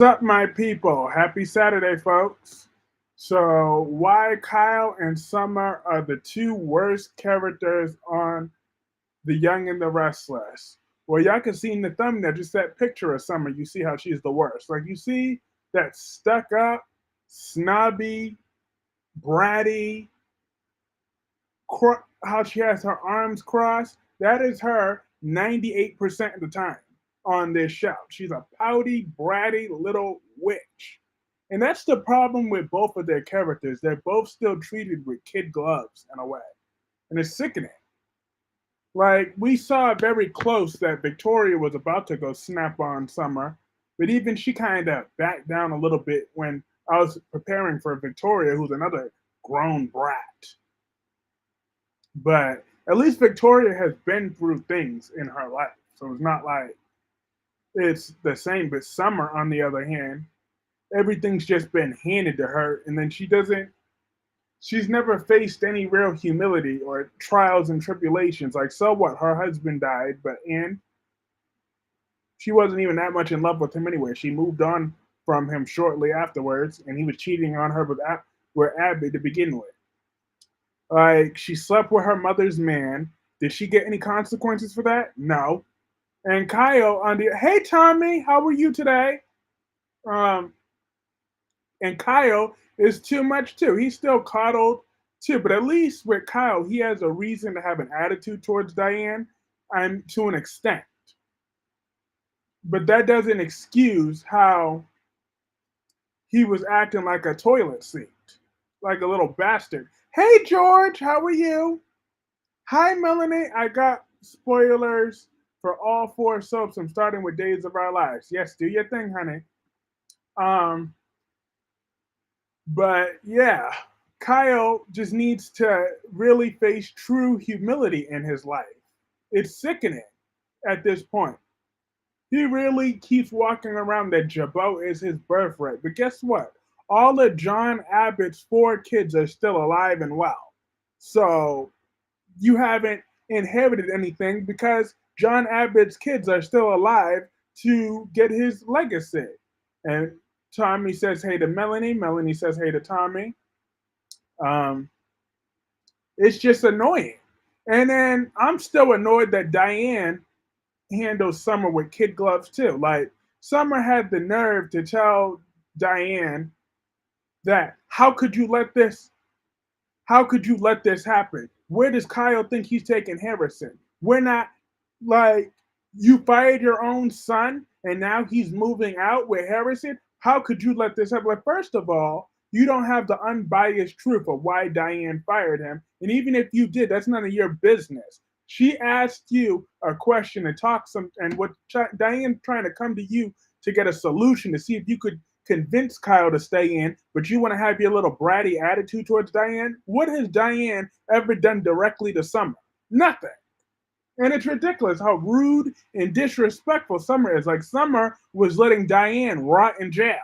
What's up, my people? Happy Saturday, folks. So, why Kyle and Summer are the two worst characters on The Young and the Restless? Well, y'all can see in the thumbnail just that picture of Summer. You see how she's the worst. Like, you see that stuck up, snobby, bratty, how she has her arms crossed. That is her 98% of the time on this show. She's a pouty, bratty little witch. And that's the problem with both of their characters. They're both still treated with kid gloves in a way. And it's sickening. Like, we saw very close that Victoria was about to go snap on Summer, but even she kind of backed down a little bit when I was preparing for Victoria, who's another grown brat. But at least Victoria has been through things in her life. So it's not like it's the same. But Summer, on the other hand, everything's just been handed to her. And then she's never faced any real humility or trials and tribulations. Like, so what? Her husband died, and she wasn't even that much in love with him anyway. She moved on from him shortly afterwards, and he was cheating on her with Abby to begin with. Like, she slept with her mother's man. Did she get any consequences for that? No. And Kyle on the hey Tommy, how are you today? Um, and Kyle is too much too. He's still coddled too, but at least with Kyle, he has a reason to have an attitude towards Diane, and to an extent. But that doesn't excuse how he was acting like a toilet seat, like a little bastard. Hey George, how are you? Hi, Melanie. I got spoilers for all four soaps. I'm starting with Days of Our Lives. Yes, do your thing, honey. Um, but yeah, Kyle just needs to really face true humility in his life. It's sickening at this point. He really keeps walking around that Jabot is his birthright. But guess what? All of John Abbott's four kids are still alive and well. So you haven't inherited anything because John Abbott's kids are still alive to get his legacy. And Tommy says hey to Melanie. Melanie says hey to Tommy. Um, it's just annoying. And then I'm still annoyed that Diane handles Summer with kid gloves too. Like, Summer had the nerve to tell Diane that how could you let this happen? Where does Kyle think he's taking Harrison? We're not, like, you fired your own son and now he's moving out with Harrison. How could you let this happen? Like, first of all, you don't have the unbiased truth of why Diane fired him. And even if you did, that's none of your business. She asked you a question and and what Diane trying to come to you to get a solution to see if you could convince Kyle to stay in, but you want to have your little bratty attitude towards Diane? What has Diane ever done directly to Summer? Nothing. And it's ridiculous how rude and disrespectful Summer is. Like, Summer was letting Diane rot in jail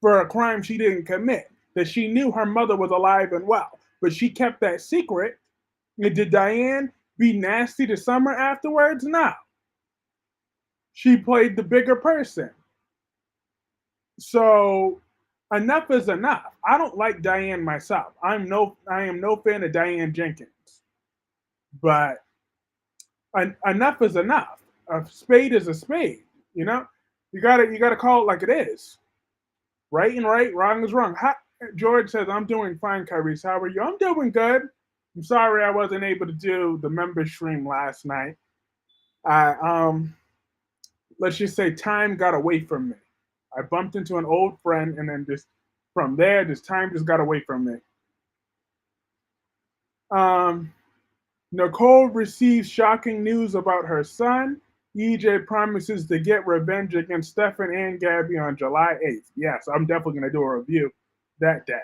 for a crime she didn't commit, that she knew her mother was alive and well, but she kept that secret. And did Diane be nasty to Summer afterwards? No. She played the bigger person. So enough is enough. I don't like Diane myself. I am no fan of Diane Jenkins. But enough is enough. A spade is a spade. You know, you gotta call it like it is. Right and right, wrong is wrong. George says I'm doing fine, Kyrie. How are you? I'm doing good. I'm sorry I wasn't able to do the member stream last night. I let's just say time got away from me. I bumped into an old friend, and then just from there, this time just got away from me. Um, Nicole receives shocking news about her son. EJ promises to get revenge against Stefan and Gabby on July 8th. Yes, I'm definitely going to do a review that day.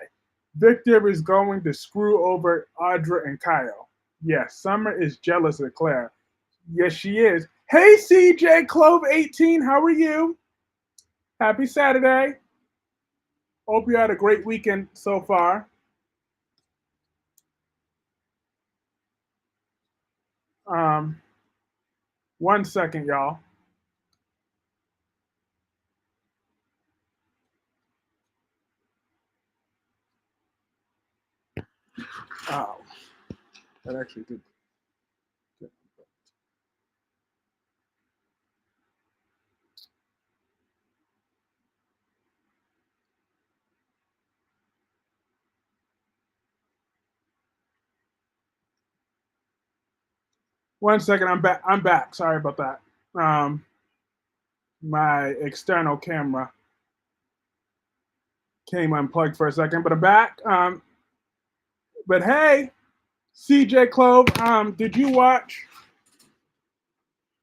Victor is going to screw over Audra and Kyle. Yes, Summer is jealous of Claire. Yes, she is. Hey, CJ Clove 18, how are you? Happy Saturday. Hope you had a great weekend so far. Um, 1 second, y'all. Oh, that actually did. 1 second, I'm back. I'm back. Sorry about that. Um, my external camera came unplugged for a second, but I'm back. But hey, CJ Clove, did you watch?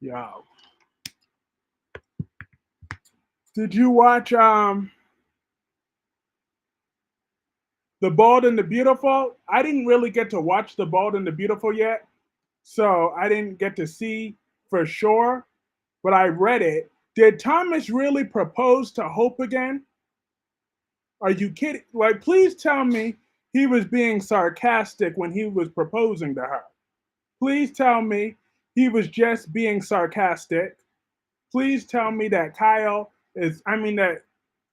Yo, did you watch The Bold and the Beautiful? I didn't really get to watch The Bold and the Beautiful yet, so I didn't get to see for sure. But I read it. Did Thomas really propose to Hope again? Are you kidding? Like, please tell me he was being sarcastic when he was proposing to her. Please tell me he was just being sarcastic. Please tell me that that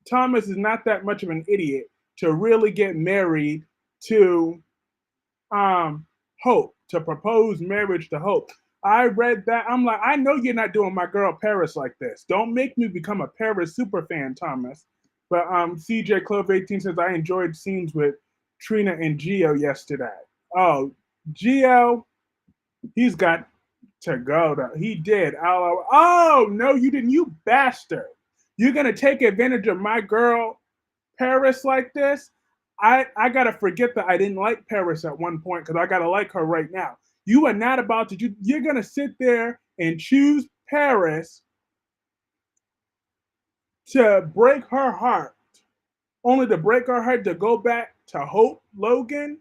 Thomas is not that much of an idiot to really get married to Hope, to propose marriage to Hope. I read that. I'm like, I know you're not doing my girl Paris like this. Don't make me become a Paris super fan, Thomas. But CJ Clove 18 says I enjoyed scenes with Trina and Geo yesterday. Oh, Geo, he's got to go. He did. Oh no, you didn't, you bastard! You're gonna take advantage of my girl Paris like this? I gotta forget that I didn't like Paris at one point because I gotta like her right now. You are not about to. You're gonna sit there and choose Paris to break her heart, only to break her heart to go back to Hope Logan,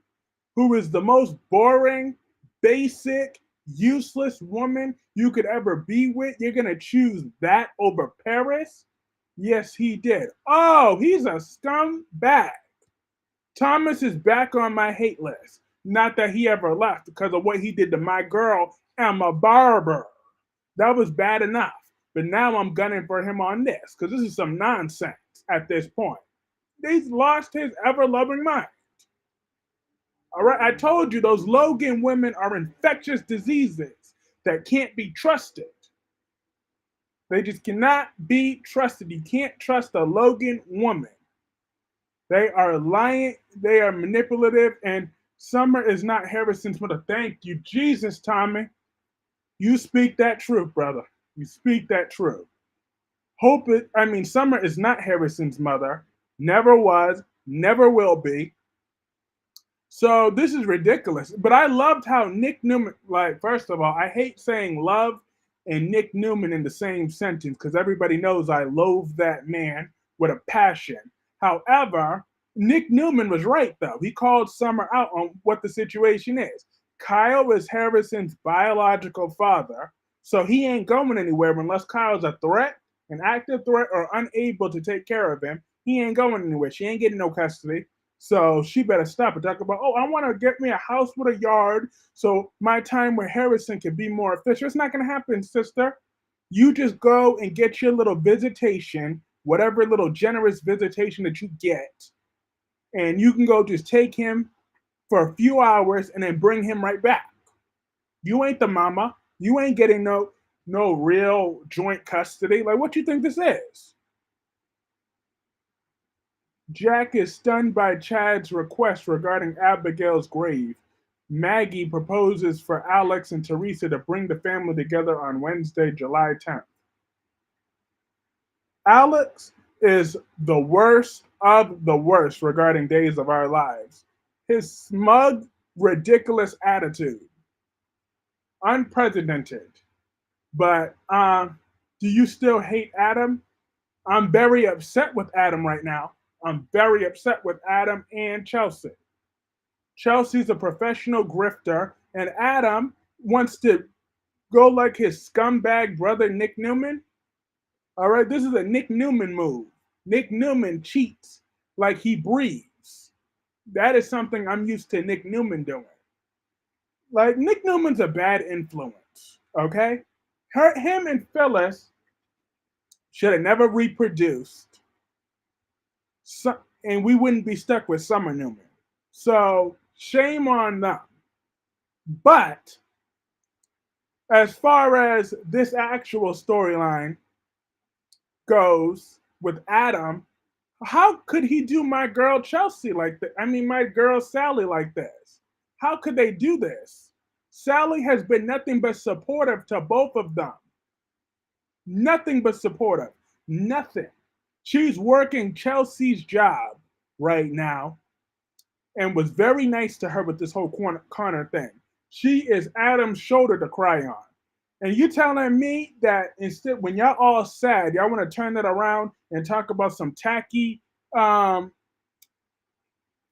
who is the most boring, basic, useless woman you could ever be with. You're gonna choose that over Paris? Yes, he did. Oh, he's a scumbag. Thomas is back on my hate list. Not that he ever left because of what he did to my girl, Emma Barber. That was bad enough. But now I'm gunning for him on this because this is some nonsense at this point. He's lost his ever loving mind. All right, I told you those Logan women are infectious diseases that can't be trusted. They just cannot be trusted. You can't trust a Logan woman. They are lying, they are manipulative, and Summer is not Harrison's mother. Thank you, Jesus, Tommy. You speak that truth, brother. You speak that truth. Summer is not Harrison's mother. Never was, never will be. So this is ridiculous. But I loved how Nick Newman, like, first of all, I hate saying love and Nick Newman in the same sentence because everybody knows I loathe that man with a passion. However, Nick Newman was right, though. He called Summer out on what the situation is. Kyle is Harrison's biological father, so he ain't going anywhere unless Kyle's a threat, an active threat, or unable to take care of him. He ain't going anywhere. She ain't getting no custody. So she better stop and talk about, oh, I want to get me a house with a yard so my time with Harrison can be more efficient. It's not going to happen, sister. You just go and get your little visitation, whatever little generous visitation that you get, and you can go just take him for a few hours and then bring him right back. You ain't the mama. You ain't getting no real joint custody. Like, what you think this is? Jack is stunned by Chad's request regarding Abigail's grave. Maggie proposes for Alex and Teresa to bring the family together on Wednesday, July 10th. Alex is the worst of the worst regarding Days of Our Lives. His smug, ridiculous attitude, unprecedented. But do you still hate Adam? I'm very upset with Adam right now. I'm very upset with Adam and Chelsea. Chelsea's a professional grifter, and Adam wants to go like his scumbag brother Nick Newman. All right, this is a Nick Newman move. Nick Newman cheats like he breathes. That is something I'm used to Nick Newman doing. Like, Nick Newman's a bad influence, okay? Him and Phyllis should have never reproduced, so, and we wouldn't be stuck with Summer Newman. So Shame on them. But as far as this actual storyline goes with Adam, how could he do my girl Chelsea like that? I mean, my girl Sally like this? How could they do this? Sally has been nothing but supportive to both of them. Nothing but supportive. Nothing. She's working Chelsea's job right now and was very nice to her with this whole Connor thing. She is Adam's shoulder to cry on. And you telling me that instead, when y'all all sad, y'all want to turn that around and talk about some tacky um,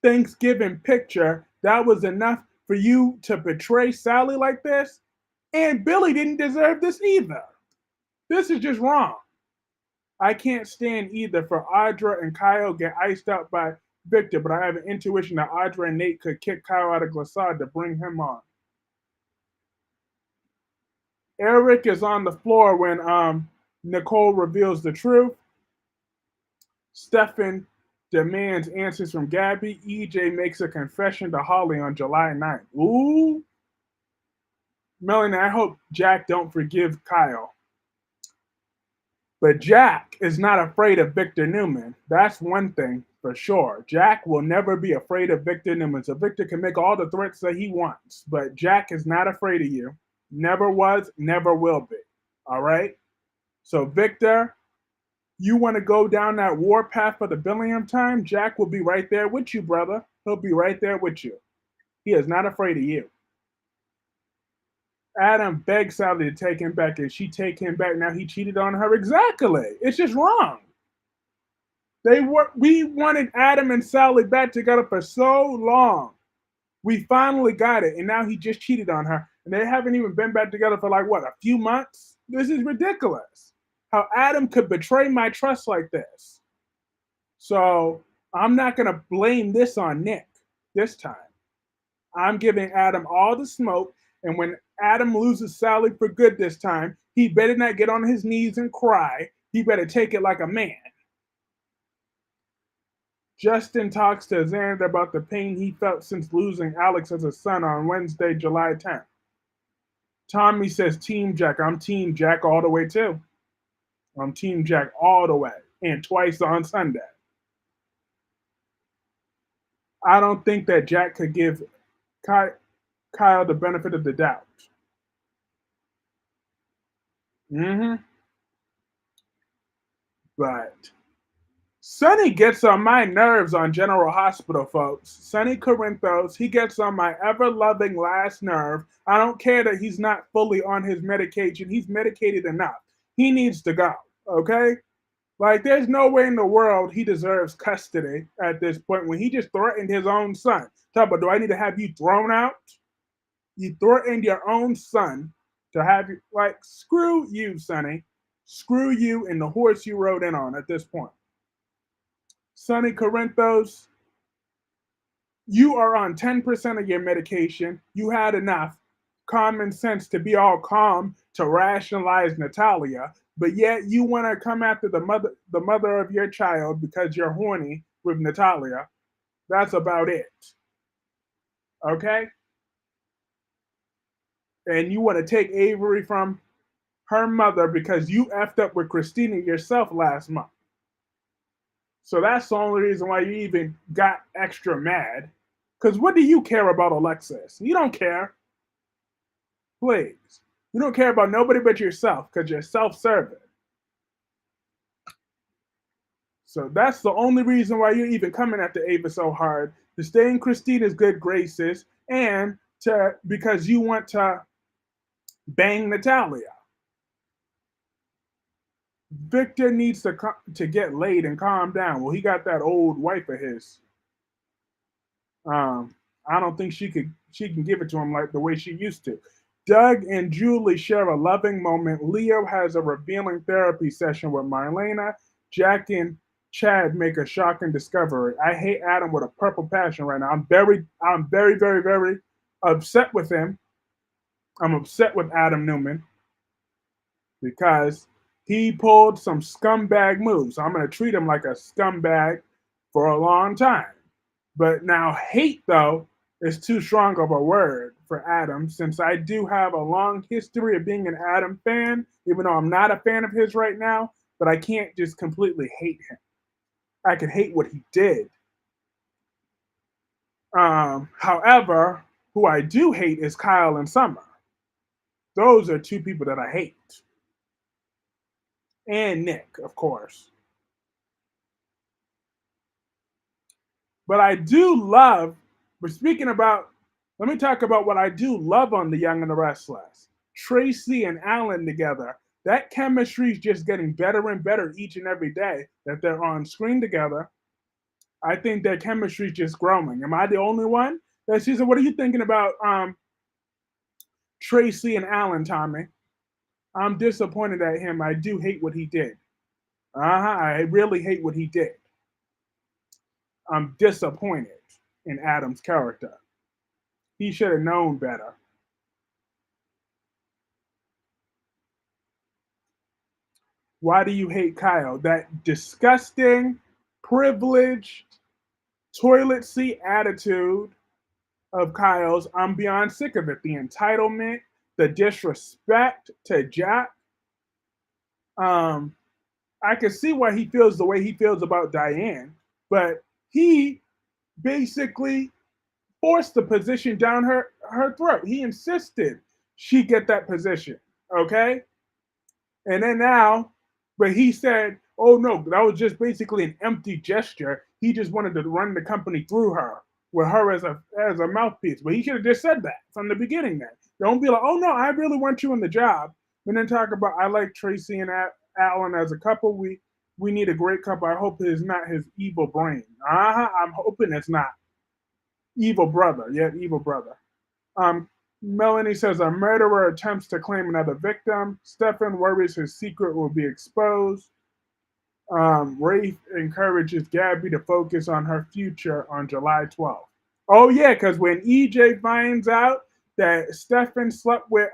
Thanksgiving picture, that was enough for you to betray Sally like this? And Billy didn't deserve this either. This is just wrong. I can't stand either for Audra and Kyle get iced out by Victor, but I have an intuition that Audra and Nate could kick Kyle out of Glissade to bring him on. Eric is on the floor when Nicole reveals the truth. Stefan demands answers from Gabby. EJ makes a confession to Holly on July 9th. Ooh. Melanie, I hope Jack don't forgive Kyle. But Jack is not afraid of Victor Newman. That's one thing for sure. Jack will never be afraid of Victor Newman. So Victor can make all the threats that he wants. But Jack is not afraid of you. Never was, never will be. All right? So Victor, you want to go down that war path for the Billiam time? Jack will be right there with you, brother. He'll be right there with you. He is not afraid of you. Adam begged Sally to take him back, and she take him back. Now he cheated on her. Exactly. It's just wrong. We wanted Adam and Sally back together for so long. We finally got it, and now he just cheated on her, and they haven't even been back together for like what, a few months? This is ridiculous. How Adam could betray my trust like this. So I'm not gonna blame this on Nick this time. I'm giving Adam all the smoke, and when Adam loses Sally for good this time, he better not get on his knees and cry. He better take it like a man. Justin talks to Xander about the pain he felt since losing Alex as a son on Wednesday, July 10th. Tommy says, Team Jack. I'm Team Jack all the way, too. I'm Team Jack all the way, and twice on Sunday. I don't think that Jack could give Kyle the benefit of the doubt. But Sonny gets on my nerves on General Hospital, folks. Sonny Corinthos, he gets on my ever-loving last nerve. I don't care that he's not fully on his medication. He's medicated enough. He needs to go, okay? Like, there's no way in the world he deserves custody at this point when he just threatened his own son. Talk about, do I need to have you thrown out? You threatened your own son to have you, like, screw you, Sonny. Screw you and the horse you rode in on at this point. Sonny Corinthos, you are on 10% of your medication. You had enough common sense to be all calm to rationalize Natalia, but yet you want to come after the mother of your child because you're horny with Natalia. That's about it. Okay? And you want to take Avery from her mother because you effed up with Christina yourself last month. So that's the only reason why you even got extra mad. Because what do you care about Alexis? You don't care. Please. You don't care about nobody but yourself because you're self-serving. So that's the only reason why you're even coming after Ava so hard. To stay in Christina's good graces and because you want to bang Natalia. Victor needs to get laid and calm down. Well, he got that old wife of his. I don't think she can give it to him like the way she used to. Doug and Julie share a loving moment. Leo has a revealing therapy session with Marlena. Jack and Chad make a shocking discovery. I hate Adam with a purple passion right now. I'm very, very, very upset with him. I'm upset with Adam Newman because he pulled some scumbag moves. So I'm going to treat him like a scumbag for a long time. But now hate, though, is too strong of a word for Adam, since I do have a long history of being an Adam fan, even though I'm not a fan of his right now, but I can't just completely hate him. I can hate what he did. However, who I do hate is Kyle and Summer. Those are two people that I hate. And Nick, of course. But I do love, but speaking about, let me talk about what I do love on The Young and the Restless. Tracy and Alan together. That chemistry is just getting better and better each and every day that they're on screen together. I think their chemistry is just growing. Am I the only one that sees it? What are you thinking about Tracy and Alan, Tommy? I'm disappointed at him. I do hate what he did. I really hate what he did. I'm disappointed in Adam's character. He should have known better. Why do you hate Kyle? That disgusting, privileged, toilet seat attitude of Kyle's, I'm beyond sick of it. The entitlement, the disrespect to Jack. Um, I can see why he feels the way he feels about Diane, but he basically forced the position down her throat. He insisted she get that position. Okay? And then now, but he said, oh no, that was just basically an empty gesture. He just wanted to run the company through her, with her as a mouthpiece. But he should have just said that from the beginning then. Don't be like, oh no, I really want you in the job. And then talk about I like Tracy and Alan as a couple. We need a great couple. I hope it's not his evil brain. I'm hoping it's not. Evil brother. Yeah, evil brother. Melanie says a murderer attempts to claim another victim. Stefan worries his secret will be exposed. Rafe encourages Gabby to focus on her future on July 12th. Oh yeah, because when EJ finds out that Stefan slept with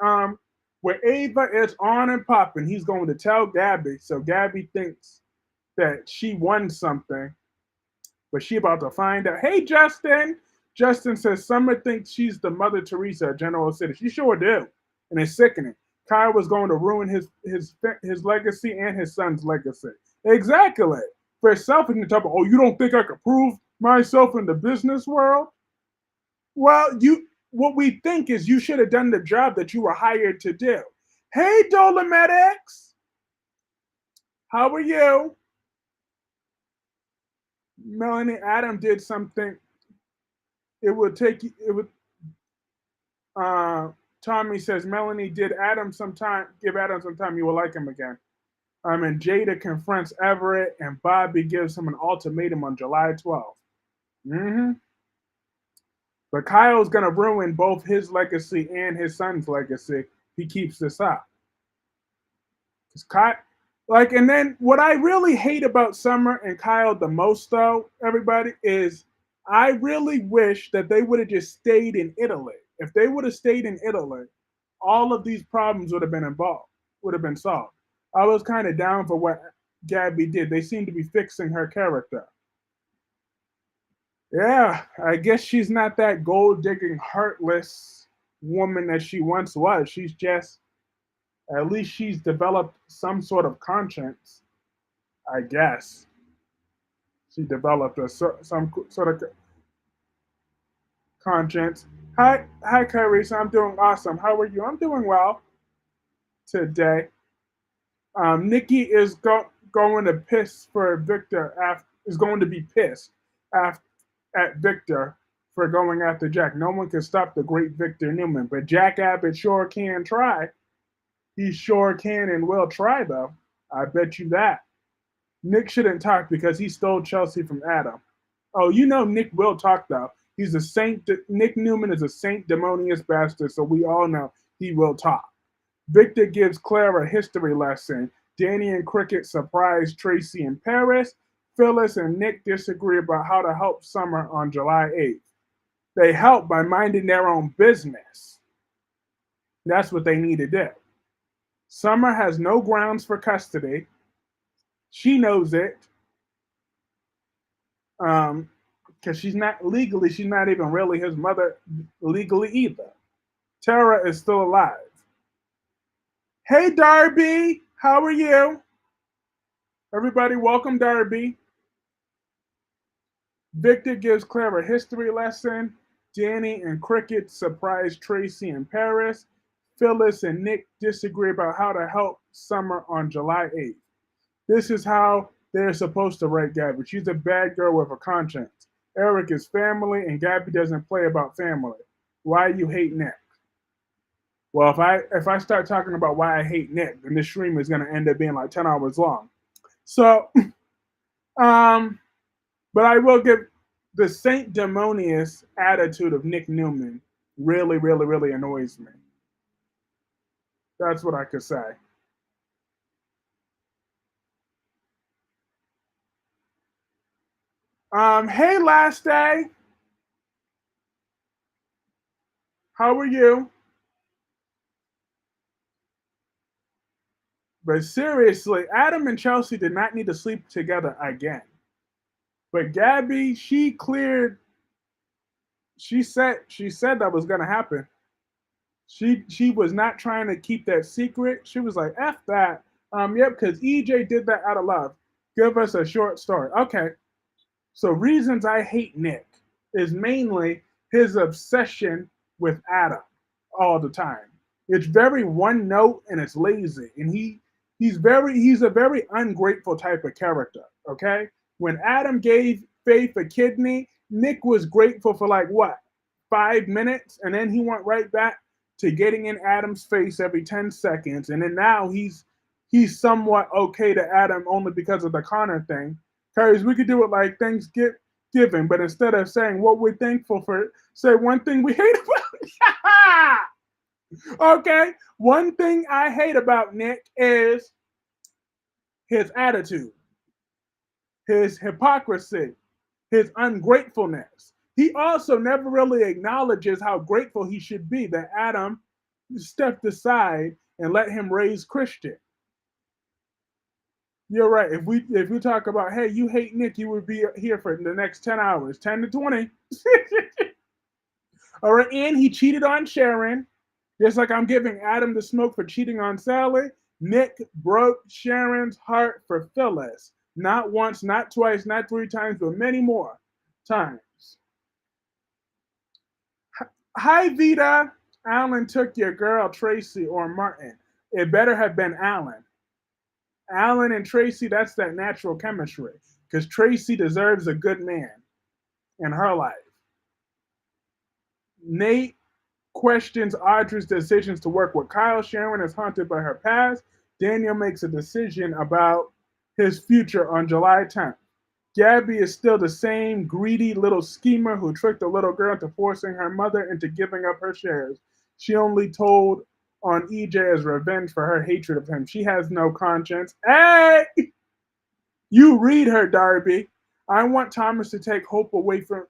Ava, it's on and popping. He's going to tell Gabby, so Gabby thinks that she won something, but she about to find out. Hey, Justin. Justin says Summer thinks she's the Mother Teresa of General City. She sure do, and it's sickening. Kyle was going to ruin his legacy and his son's legacy. Exactly. For selfish to talk about, oh, you don't think I could prove myself in the business world? Well, what we think is you should have done the job that you were hired to do. Hey, Dolomedics, how are you? Melanie Adam did something. It would take you. It would. Tommy says Melanie did Adam some time. Give Adam some time. You will like him again. And Jada confronts Everett, and Bobby gives him an ultimatum on July 12th. Mm-hmm. But Kyle's gonna ruin both his legacy and his son's legacy if he keeps this up. Because Kyle, like, and then what I really hate about Summer and Kyle the most, though, everybody, is I really wish that they would have just stayed in Italy. If they would have stayed in Italy, all of these problems would have been involved, would have been solved. I was kind of down for what Gabby did. They seem to be fixing her character. Yeah, I guess she's not that gold digging, heartless woman that she once was. She's just, at least she's developed some sort of conscience, I guess. She developed some sort of conscience. Hi, Carissa. I'm doing awesome. How are you? I'm doing well today. Nikki is going to piss for Victor. Is going to be pissed after, at Victor for going after Jack. No one can stop the great Victor Newman, but Jack Abbott sure can try. He sure can and will try, though. I bet you that. Nick shouldn't talk because he stole Chelsea from Adam. Oh, you know Nick will talk, though. He's a saint. Nick Newman is a sanctimonious bastard, so we all know he will talk. Victor gives Claire a history lesson. Danny and Cricket surprise Tracy in Paris. Phyllis and Nick disagree about how to help Summer on July 8th. They help by minding their own business. That's what they need to do. Summer has no grounds for custody. She knows it. Um, because she's not even really his mother legally either. Tara is still alive. Hey, Darby, how are you? Everybody, welcome, Darby. Victor gives Claire a history lesson. Danny and Cricket surprise Tracy in Paris. Phyllis and Nick disagree about how to help Summer on July 8th. This is how they're supposed to write Gabby. She's a bad girl with a conscience. Eric is family, and Gabby doesn't play about family. Why you hate Nick? Well, if I start talking about why I hate Nick, then this stream is going to end up being like 10 hours long. So, um, but I will give the sanctimonious attitude of Nick Newman really, really, really annoys me. That's what I could say. Hey, last day, how are you? But seriously, Adam and Chelsea did not need to sleep together again. But Gabby, she cleared. She said that was gonna happen. She was not trying to keep that secret. She was like, "F that." Yep, because EJ did that out of love. Give us a short story. Okay. So reasons I hate Nick is mainly his obsession with Adam all the time. It's very one note and it's lazy. And he's a very ungrateful type of character. Okay. When Adam gave Faith a kidney, Nick was grateful for like what, 5 minutes, and then he went right back to getting in Adam's face every 10 seconds. And then now he's somewhat okay to Adam only because of the Connor thing. Because we could do it like Thanksgiving, but instead of saying what we're thankful for, say one thing we hate about. Okay, one thing I hate about Nick is his attitude, his hypocrisy, his ungratefulness. He also never really acknowledges how grateful he should be that Adam stepped aside and let him raise Christian. You're right. If we talk about, hey, you hate Nick, you would be here for the next 10 hours, 10 to 20. All right, and he cheated on Sharon, just like I'm giving Adam the smoke for cheating on Sally. Nick broke Sharon's heart for Phyllis, not once, not twice, not 3 times, but many more times. Hi, Vita. Alan took your girl Tracy or Martin. It better have been Alan. Alan and Tracy, that's that natural chemistry. Because Tracy deserves a good man in her life. Nate questions Audrey's decisions to work with Kyle. Sharon is haunted by her past. Daniel makes a decision about his future on July 10th. Gabby is still the same greedy little schemer who tricked a little girl into forcing her mother into giving up her shares. She only told on EJ as revenge for her hatred of him. She has no conscience. Hey! You read her, Darby. I want Thomas to take Hope away from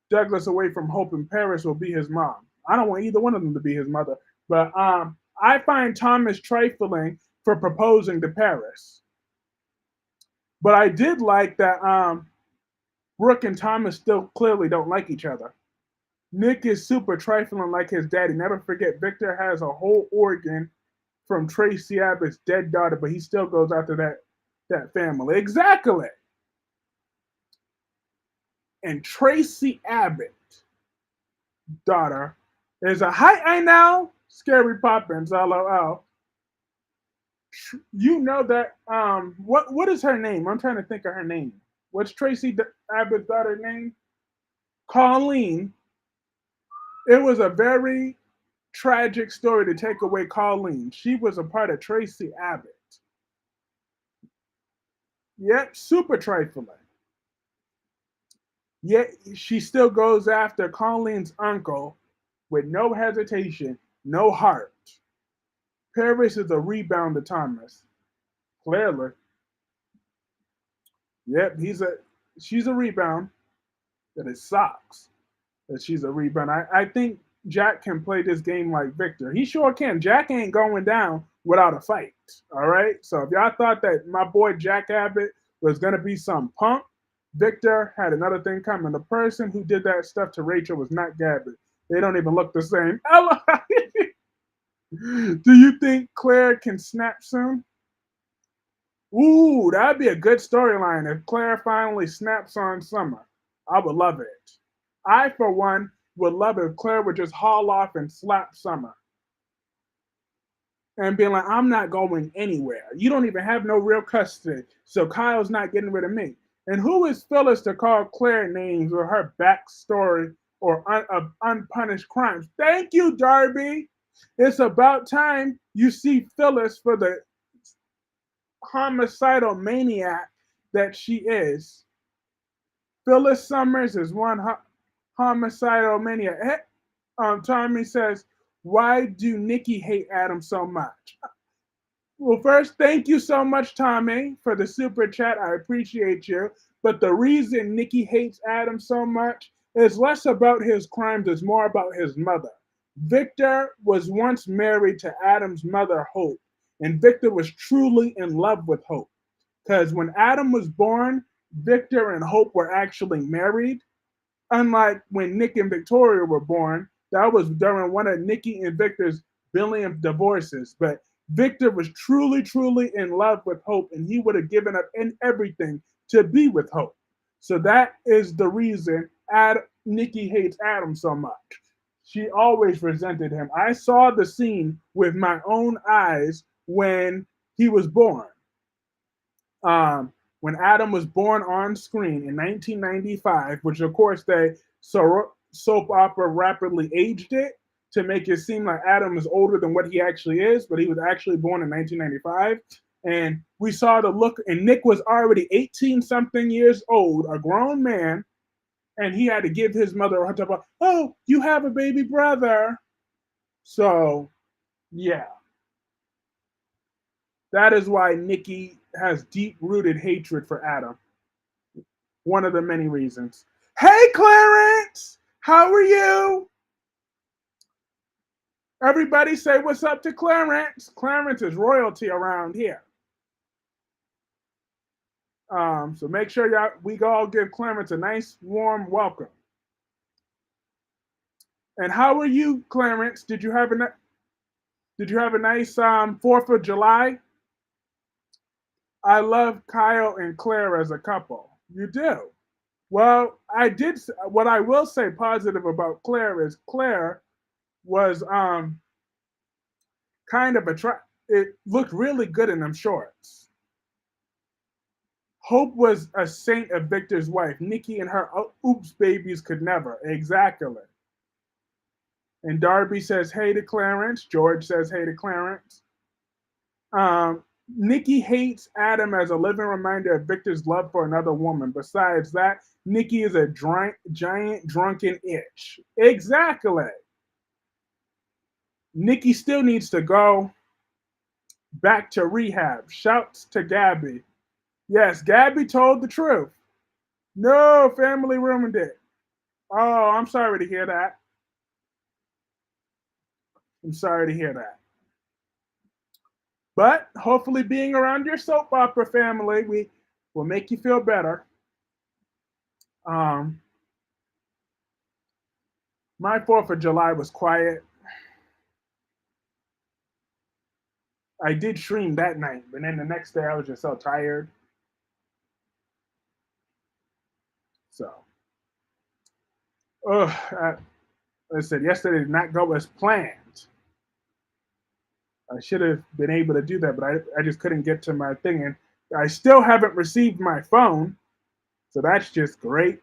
Douglas away from Hope, and Paris will be his mom. I don't want either one of them to be his mother. But I find Thomas trifling for proposing to Paris. But I did like that Brooke and Thomas still clearly don't like each other. Nick is super trifling like his daddy. Never forget, Victor has a whole organ from Tracy Abbott's dead daughter, but he still goes after that family. Exactly. And Tracy Abbott, daughter, is a hi I know, Scary Poppins, LOL. You know that what is her name? I'm trying to think of her name. What's Tracy Abbott's daughter's name? Colleen. It was a very tragic story to take away Colleen. She was a part of Tracy Abbott. Yet super trifling. Yet she still goes after Colleen's uncle with no hesitation, no heart. Paris is a rebound to Thomas. Clearly. Yep, she's a rebound. That it sucks that she's a rebound. I think Jack can play this game like Victor. He sure can. Jack ain't going down without a fight. All right. So if y'all thought that my boy Jack Abbott was gonna be some punk, Victor had another thing coming. The person who did that stuff to Rachel was not Gabby. They don't even look the same. Ella, do you think Claire can snap soon? Ooh, that'd be a good storyline if Claire finally snaps on Summer. I would love it. I, for one, would love it if Claire would just haul off and slap Summer and being like, I'm not going anywhere. You don't even have no real custody. So Kyle's not getting rid of me. And who is Phyllis to call Claire names or her backstory or unpunished crimes? Thank you, Darby. It's about time you see Phyllis for the homicidal maniac that she is. Phyllis Summers is one homicidal maniac. Tommy says, why do Nikki hate Adam so much? Well, first, thank you so much, Tommy, for the super chat. I appreciate you. But the reason Nikki hates Adam so much is less about his crimes, it's more about his mother. Victor was once married to Adam's mother, Hope, and Victor was truly in love with Hope. Because when Adam was born, Victor and Hope were actually married. Unlike when Nick and Victoria were born, that was during one of Nikki and Victor's billion divorces. But Victor was truly, truly in love with Hope, and he would have given up everything to be with Hope. So that is the reason Nikki hates Adam so much. She always resented him. I saw the scene with my own eyes when he was born. When Adam was born on screen in 1995, which of course they soap opera rapidly aged it to make it seem like Adam is older than what he actually is, but he was actually born in 1995. And we saw the look, and Nick was already 18 something years old, a grown man, and he had to give his mother a hug. Oh, you have a baby brother. So, yeah. That is why Nikki has deep rooted hatred for Adam. One of the many reasons. Hey, Clarence! How are you? Everybody say what's up to Clarence. Clarence is royalty around here. So make sure we all give Clarence a nice, warm welcome. And how are you, Clarence? Did you have a nice 4th of July? I love Kyle and Claire as a couple. You do. Well, I did. What I will say positive about Claire is Claire was kind of it looked really good in them shorts. Hope was a saint of Victor's wife. Nikki and her oops babies could never. Exactly. And Darby says hey to Clarence. George says hey to Clarence. Nikki hates Adam as a living reminder of Victor's love for another woman. Besides that, Nikki is a giant drunken itch. Exactly. Nikki still needs to go back to rehab. Shouts to Gabby. Yes, Gabby told the truth. No, family ruined it. Oh, I'm sorry to hear that. I'm sorry to hear that. But hopefully, being around your soap opera family will make you feel better. My 4th of July was quiet. I did stream that night, but then the next day I was just so tired. So, I said yesterday did not go as planned. I should have been able to do that, but I just couldn't get to my thing. And I still haven't received my phone, so that's just great.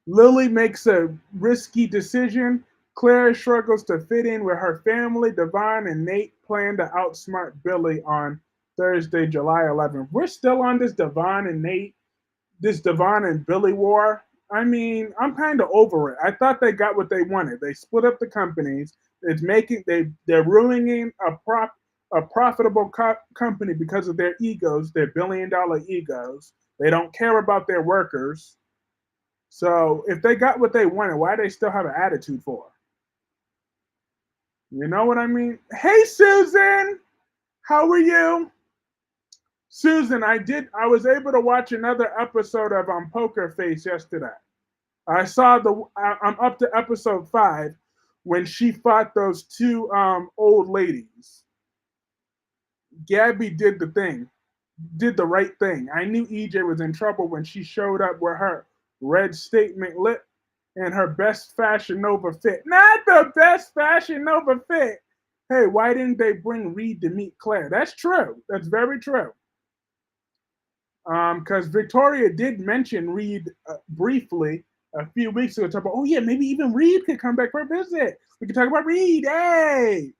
Lily makes a risky decision. Claire struggles to fit in with her family. Devon and Nate plan to outsmart Billy on Thursday, July 11th. We're still on this Devon and Billy war. I mean, I'm kind of over it. I thought they got what they wanted. They split up the companies. They're ruining a profitable company because of their egos, their billion-dollar egos. They don't care about their workers. So if they got what they wanted, why do they still have an attitude for? You know what I mean? Hey, Susan, how are you? Susan, I was able to watch another episode of Poker Face yesterday. I'm up to episode 5 when she fought those two old ladies. Gabby did the right thing. I knew EJ was in trouble when she showed up with her red statement lip and her best Fashion Nova fit. Not the best Fashion Nova fit. Hey, why didn't they bring Reed to meet Claire? That's true. That's very true. Because Victoria did mention Reed briefly a few weeks ago. Talk about, oh yeah, maybe even Reed could come back for a visit. We could talk about Reed. Hey,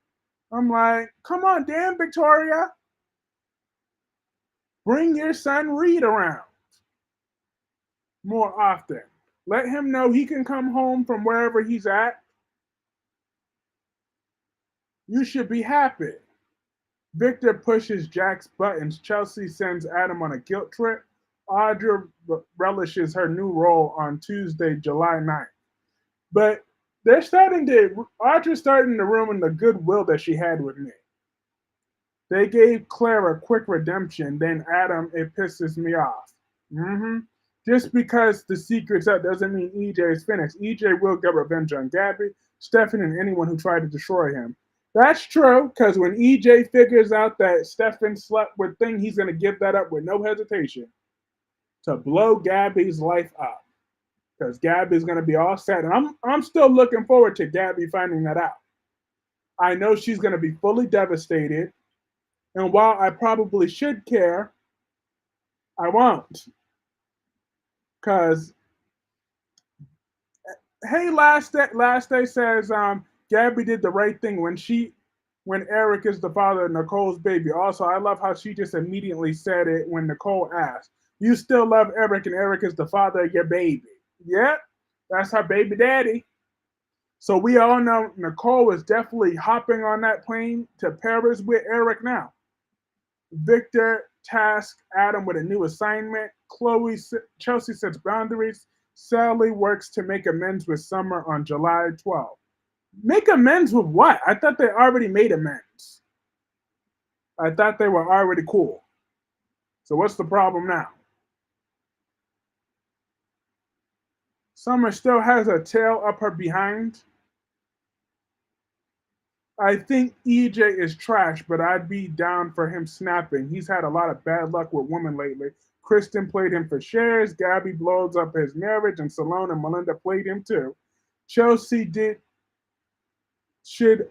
I'm like, come on, damn Victoria, bring your son Reed around more often. Let him know he can come home from wherever he's at. You should be happy. Victor pushes Jack's buttons. Chelsea sends Adam on a guilt trip. Audra relishes her new role on Tuesday, July 9th. But Audra's starting to ruin the goodwill that she had with me. They gave Claire a quick redemption, then Adam, it pisses me off. Mm-hmm. Just because the secret's up doesn't mean EJ is finished. EJ will get revenge on Gabby, Stefan, and anyone who tried to destroy him. That's true, because when EJ figures out that Stefan slept with Thing, he's going to give that up with no hesitation to blow Gabby's life up. Because Gabby's going to be all sad. And I'm still looking forward to Gabby finding that out. I know she's going to be fully devastated. And while I probably should care, I won't. Because, hey, last day says Gabby did the right thing when Eric is the father of Nicole's baby. Also, I love how she just immediately said it when Nicole asked, "You still love Eric, and Eric is the father of your baby." Yep, that's her baby daddy. So we all know Nicole is definitely hopping on that plane to Paris with Eric now. Victor tasks Adam with a new assignment. Chelsea sets boundaries. Sally works to make amends with Summer on July 12th. Make amends with what? I thought they already made amends. I thought they were already cool. So what's the problem now? Summer still has a tail up her behind. I think EJ is trash, but I'd be down for him snapping. He's had a lot of bad luck with women lately. Kristen played him for shares. Gabby blows up his marriage, and Salone and Melinda played him too. Chelsea did should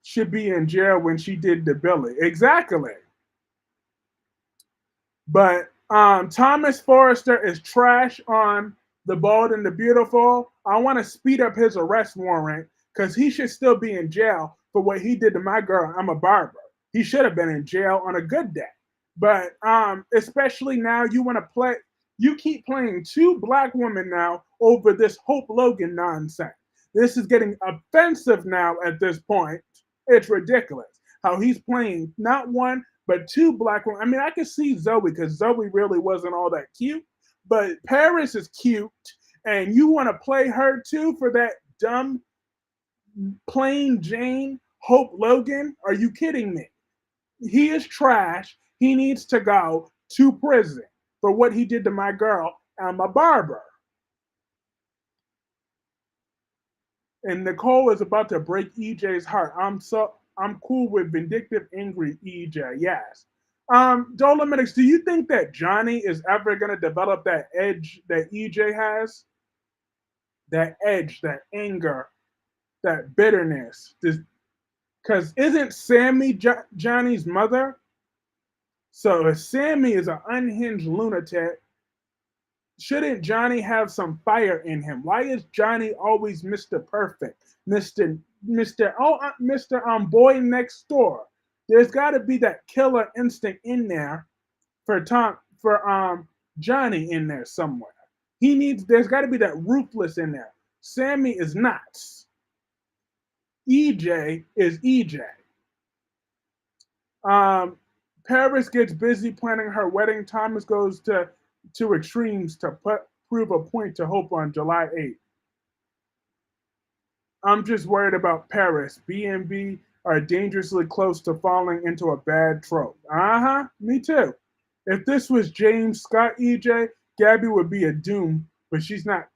should be in jail when she did the Billy. Exactly. But Thomas Forrester is trash on The Bold and the Beautiful. I want to speed up his arrest warrant because he should still be in jail for what he did to my girl. I'm a barber. He should have been in jail on a good day. But especially now, you keep playing two black women now over this Hope Logan nonsense. This is getting offensive now at this point. It's ridiculous how he's playing not one, but two black women. I mean, I can see Zoe because Zoe really wasn't all that cute, but Paris is cute, and you want to play her too for that dumb, plain Jane Hope Logan? Are you kidding me? He is trash. He needs to go to prison for what he did to my girl. I'm a barber. And Nicole is about to break EJ's heart. I'm cool with vindictive, angry EJ. Yes. Dolominix, do you think that Johnny is ever gonna develop that edge that EJ has? That edge, that anger, that bitterness. Because isn't Sammy Johnny's mother? So if Sammy is an unhinged lunatic, shouldn't Johnny have some fire in him? Why is Johnny always Mr. Perfect, Mr. Boy next door? There's got to be that killer instinct in there for Johnny in there somewhere. There's got to be that ruthless in there. Sammy is not. EJ is EJ. Um, Paris gets busy planning her wedding. Thomas goes to extremes to prove a point to Hope on July 8th. I'm just worried about Paris. B&B are dangerously close to falling into a bad trope. Me too. If this was James Scott EJ, Gabby would be a doom, but she's not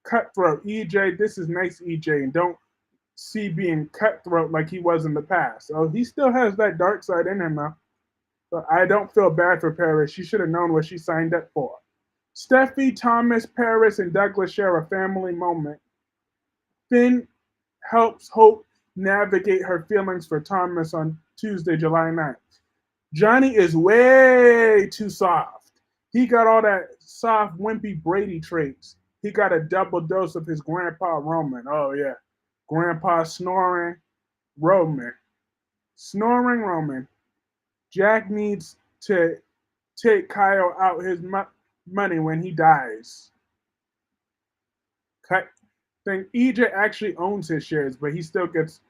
cutthroat EJ. This is nice EJ, and don't see being cutthroat like he was in the past. Oh, he still has that dark side in him though. But I don't feel bad for Paris. She should have known what she signed up for. Steffi, Thomas, Paris, and Douglas share a family moment. Finn helps Hope navigate her feelings for Thomas on Tuesday, July 9th. Johnny is way too soft. He got all that soft, wimpy Brady traits. He got a double dose of his grandpa Roman. Oh, yeah. Grandpa snoring Roman. Snoring Roman. Jack needs to take Kyle out his money when he dies. Think EJ actually owns his shares, but he still gets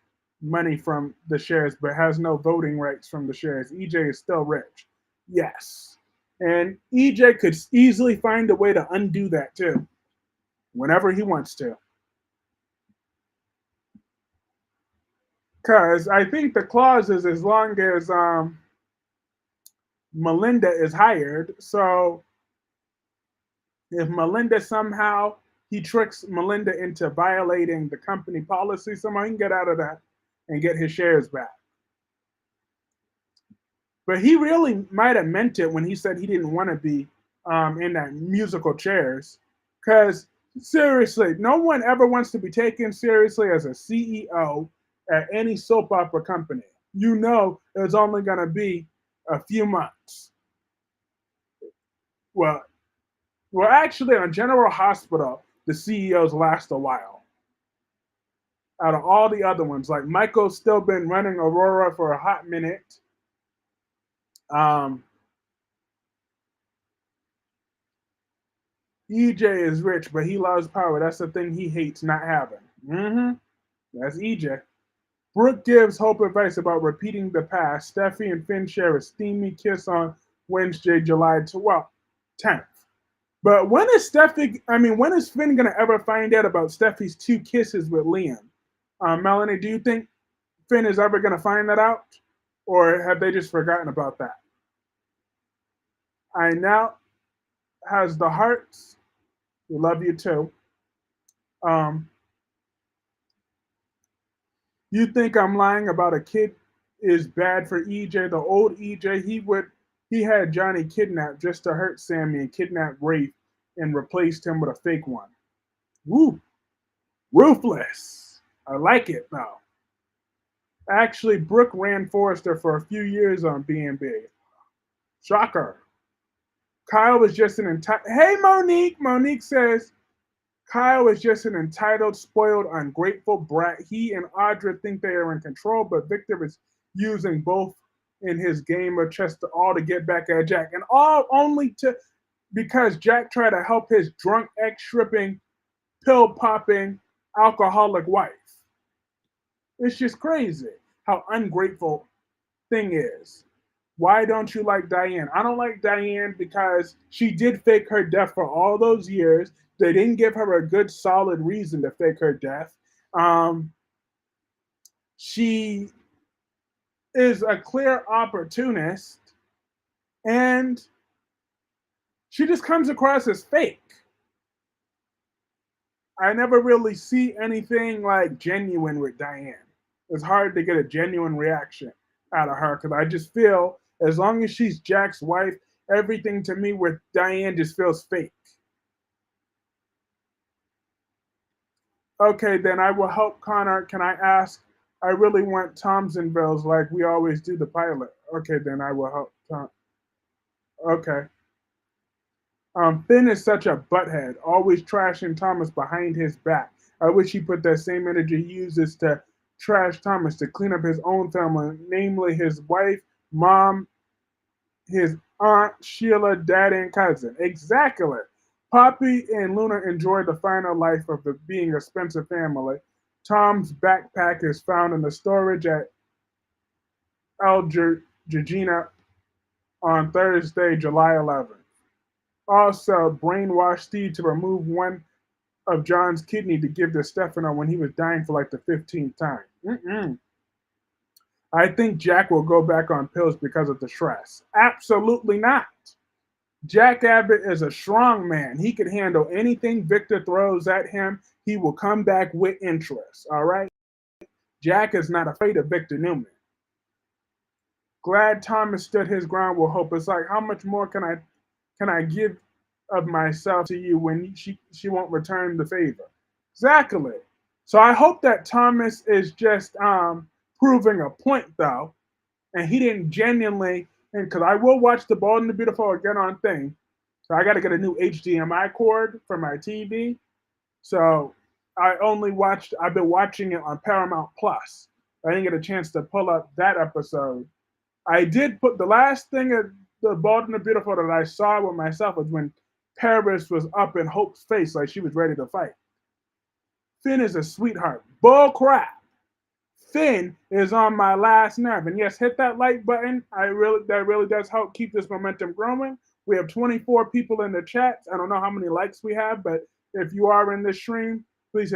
money from the shares, but has no voting rights from the shares. EJ is still rich. Yes. And EJ could easily find a way to undo that too, whenever he wants to. Because I think the clause is as long as Melinda is hired. So if Melinda somehow he tricks Melinda into violating the company policy, somehow he can get out of that and get his shares back. But he really might have meant it when he said he didn't want to be in that musical chairs. Because seriously, no one ever wants to be taken seriously as a CEO at any soap opera company. You know, it's only going to be a few months. Well, actually, on General Hospital, the CEOs last a while. Out of all the other ones, like Michael's still been running Aurora for a hot minute. Um, EJ is rich, but he loves power. That's the thing he hates not having. That's EJ. Brooke gives Hope advice about repeating the past. Steffi and Finn share a steamy kiss on Wednesday, July 10th. But when is Finn going to ever find out about Steffi's two kisses with Liam? Melanie, do you think Finn is ever going to find that out? Or have they just forgotten about that? I now has the hearts. We love you too. Um, you think I'm lying about a kid is bad for EJ? The old EJ, he had Johnny kidnapped just to hurt Sammy and kidnap Rafe and replaced him with a fake one. Woo! Ruthless. I like it though. Actually, Brooke ran Forrester for a few years on B&B. Shocker. Kyle was just an entitled. Hey, Monique. Monique says Kyle is just an entitled, spoiled, ungrateful brat. He and Audra think they are in control, but Victor is using both in his game of chess to all to get back at Jack, and all only to because Jack tried to help his drunk ex-stripping, pill-popping, alcoholic wife. It's just crazy how ungrateful thing is. Why don't you like Diane? I don't like Diane because she did fake her death for all those years. They didn't give her a good, solid reason to fake her death. She is a clear opportunist, and she just comes across as fake. I never really see anything like genuine with Diane. It's hard to get a genuine reaction out of her because I just feel as long as she's Jack's wife, everything to me with Diane just feels fake. Okay, then I will help Connor. Can I ask? I really want Thompsonville's like we always do the pilot. Okay, then I will help Tom. Okay. Finn is such a butthead, always trashing Thomas behind his back. I wish he put that same energy he uses to trash Thomas to clean up his own family, namely his wife, mom, his aunt, Sheila, dad, and cousin. Exactly. Poppy and Luna enjoy the final life of the being a Spencer family. Tom's backpack is found in the storage at El Georgina on Thursday, July 11th. Also, brainwashed Steve to remove one of John's kidney to give to Stefano when he was dying for like the 15th time. I think Jack will go back on pills because of the stress. Absolutely not. Jack Abbott is a strong man. He can handle anything Victor throws at him. He will come back with interest. All right. Jack is not afraid of Victor Newman. Glad Thomas stood his ground with hope. It's like, how much more can I give of myself to you when she won't return the favor? Exactly. So I hope that Thomas is just proving a point though, and he didn't genuinely. And because I will watch The Bold and the Beautiful again on thing, so I got to get a new HDMI cord for my TV. So I've been watching it on Paramount Plus. I didn't get a chance to pull up that episode. I did put the last thing of The Bold and the Beautiful that I saw with myself was when Paris was up in Hope's face like she was ready to fight. Finn is a sweetheart. Bull crap. Finn is on my last nerve. And yes, hit that like button. That really does help keep this momentum growing. We have 24 people in the chat. I don't know how many likes we have, but if you are in this stream, please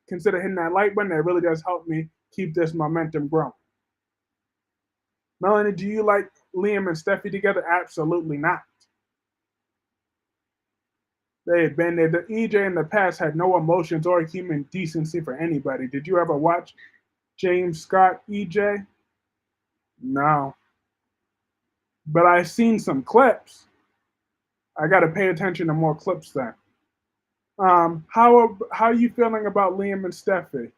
consider hitting that like button. That really does help me keep this momentum growing. Melanie, do you like Liam and Steffi together? Absolutely not. They had been there. The EJ in the past had no emotions or human decency for anybody. Did you ever watch James Scott EJ? No. But I've seen some clips. I got to pay attention to more clips then. How are you feeling about Liam and Steffi?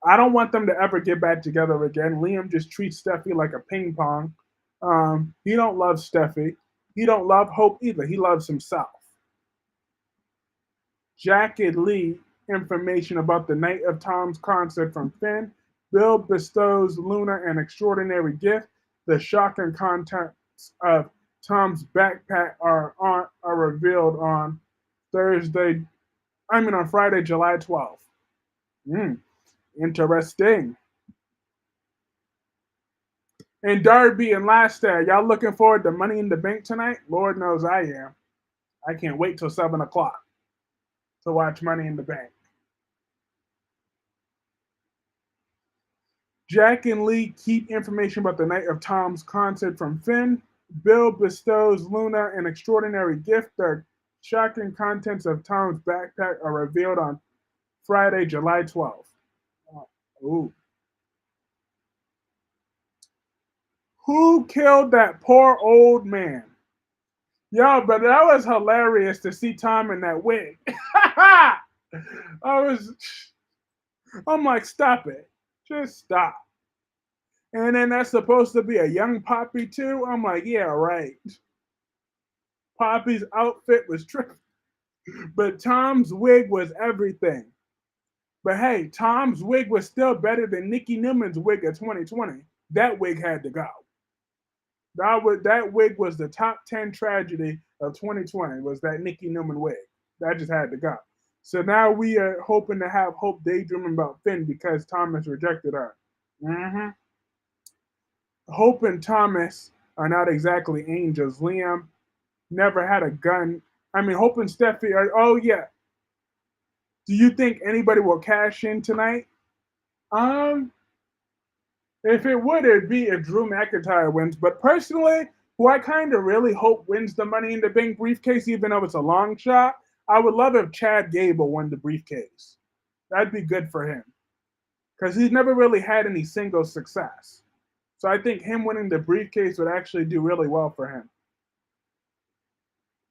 I don't want them to ever get back together again. Liam just treats Steffi like a ping pong. He don't love Steffi. He don't love Hope either. He loves himself. Jack and Lee information about the night of Tom's concert from Finn. Bill bestows Luna an extraordinary gift. The shocking contents of Tom's backpack are revealed on Friday, July 12th. Interesting. And Darby and Lasta, y'all looking forward to Money in the Bank tonight? Lord knows I am. I can't wait till 7 o'clock to watch Money in the Bank. Jack and Lee keep information about the night of Tom's concert from Finn. Bill bestows Luna an extraordinary gift. The shocking contents of Tom's backpack are revealed on Friday, July 12th. Ooh. Who killed that poor old man? Yo, but that was hilarious to see Tom in that wig. I'm like, stop it. Just stop. And then that's supposed to be a young Poppy too. I'm like, yeah, right. Poppy's outfit was tricky, but Tom's wig was everything. But hey, Tom's wig was still better than Nikki Newman's wig of 2020. That wig had to go. That wig was the top 10 tragedy of 2020. Was that Nikki Newman wig? That just had to go. So now we are hoping to have Hope daydreaming about Finn because Thomas rejected her. Mm-hmm. Hope and Thomas are not exactly angels. Liam never had a gun. Hope and Steffi are. Oh yeah. Do you think anybody will cash in tonight? If it would, it'd be if Drew McIntyre wins. But personally, who I kind of really hope wins the Money in the Bank briefcase, even though it's a long shot, I would love if Chad Gable won the briefcase. That'd be good for him. Because he's never really had any single success. So I think him winning the briefcase would actually do really well for him.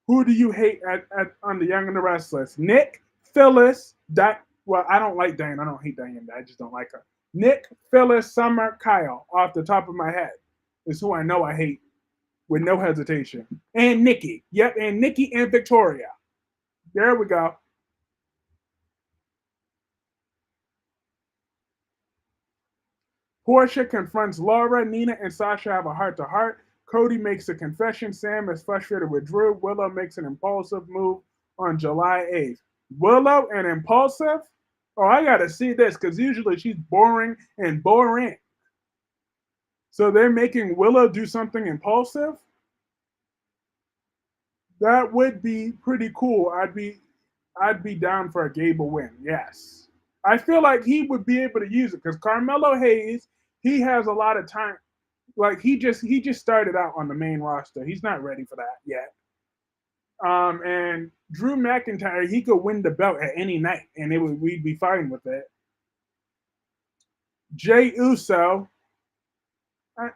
Who do you hate on The Young and the Restless? Nick, Phyllis, well, I don't like Diane. I don't hate Diane. I just don't like her. Nick, Phyllis, Summer, Kyle, off the top of my head, is who I know I hate with no hesitation. And Nikki. Yep, and Nikki and Victoria. There we go. Portia confronts Laura. Nina and Sasha have a heart-to-heart. Cody makes a confession. Sam is frustrated with Drew. Willow makes an impulsive move on July 8th. Willow and impulsive? Oh, I gotta see this because usually she's boring and boring. So they're making Willow do something impulsive? That would be pretty cool. I'd be down for a Gable win. Yes. I feel like he would be able to use it because Carmelo Hayes, he has a lot of time. Like he just started out on the main roster. He's not ready for that yet. And Drew McIntyre, he could win the belt at any night, and we'd be fine with it. Jay Uso, uh,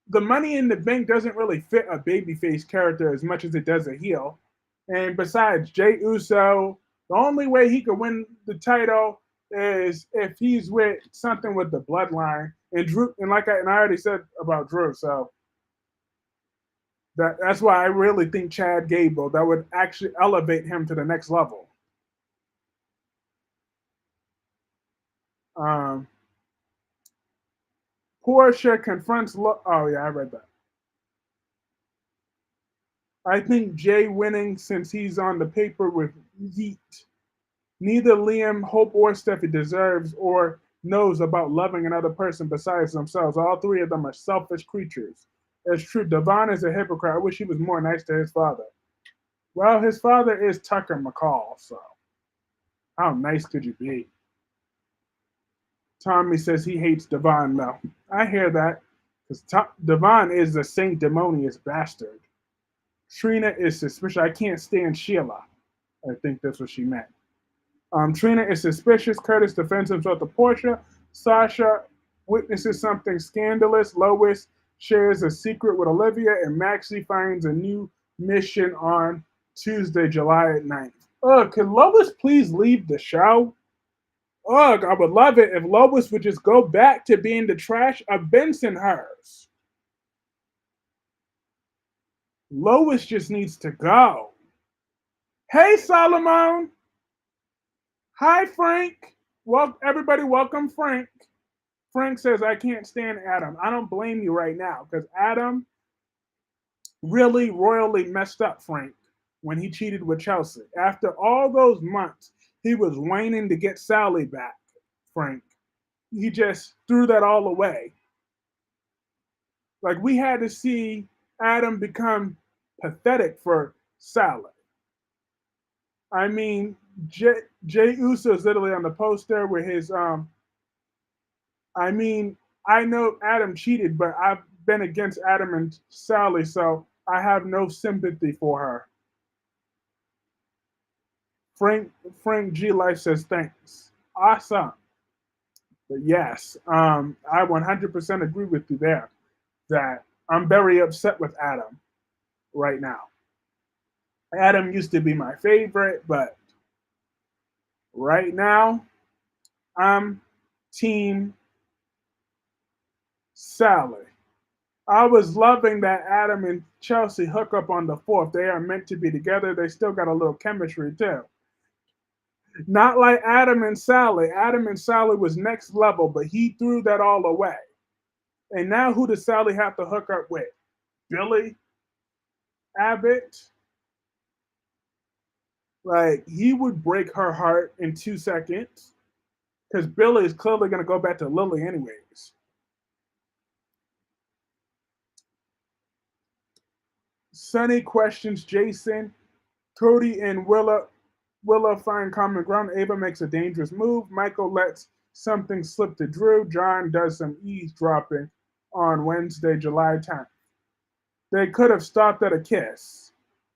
the Money in the Bank doesn't really fit a babyface character as much as it does a heel. And besides, Jay Uso, the only way he could win the title is if he's with something with the bloodline. And Drew, and I already said about Drew, so that's why I really think Chad Gable that would actually elevate him to the next level. Um, Portia confronts. Oh yeah, I read that. I think Jay winning since he's on the paper with Yeet. Neither Liam, Hope, or Steffi deserves or knows about loving another person besides themselves. All three of them are selfish creatures. It's true. Devon is a hypocrite. I wish he was more nice to his father. Well, his father is Tucker McCall, so how nice could you be? Tommy says he hates Devon. No, I hear that because Devon is a sanctimonious bastard. Trina is suspicious. I can't stand Sheila. I think that's what she meant. Trina is suspicious. Curtis defends himself to Portia. Sasha witnesses something scandalous. Lois shares a secret with Olivia, and Maxie finds a new mission on Tuesday, July 9th. Ugh, could Lois please leave the show? Ugh, I would love it if Lois would just go back to being the trash of Bensonhurst. Lois just needs to go. Hey, Solomon. Hi, Frank. Well, everybody, welcome, Frank. Frank says, I can't stand Adam. I don't blame you right now because Adam really royally messed up Frank when he cheated with Chelsea. After all those months, he was whining to get Sally back, Frank. He just threw that all away. Like, we had to see Adam become pathetic for Sally. I mean, Jay Uso is literally on the poster with his I mean, I know Adam cheated, but I've been against Adam and Sally, so I have no sympathy for her. Frank G Life says thanks. Awesome. But yes, I 100% agree with you there. That I'm very upset with Adam right now. Adam used to be my favorite, but right now I'm Team Sally. I was loving that Adam and Chelsea hook up on the fourth. They are meant to be together. They still got a little chemistry too. Not like Adam and Sally. Adam and Sally was next level, but he threw that all away. And now who does Sally have to hook up with? Billy Abbott? Like, he would break her heart in 2 seconds because Billy is clearly going to go back to Lily anyways. Sonny questions Jason. Cody and Willa find common ground. Ava makes a dangerous move. Michael lets something slip to Drew. John does some eavesdropping on Wednesday, July 10th. They could have stopped at a kiss.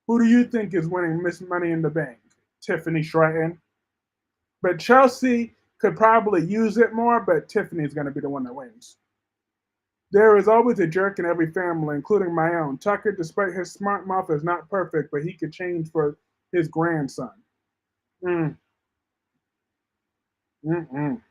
Who do you think is winning Miss Money in the Bank? Tiffany Stratton. But Chelsea could probably use it more, but Tiffany's going to be the one that wins. There is always a jerk in every family, including my own. Tucker, despite his smart mouth, is not perfect, but he could change for his grandson. Mm, mm.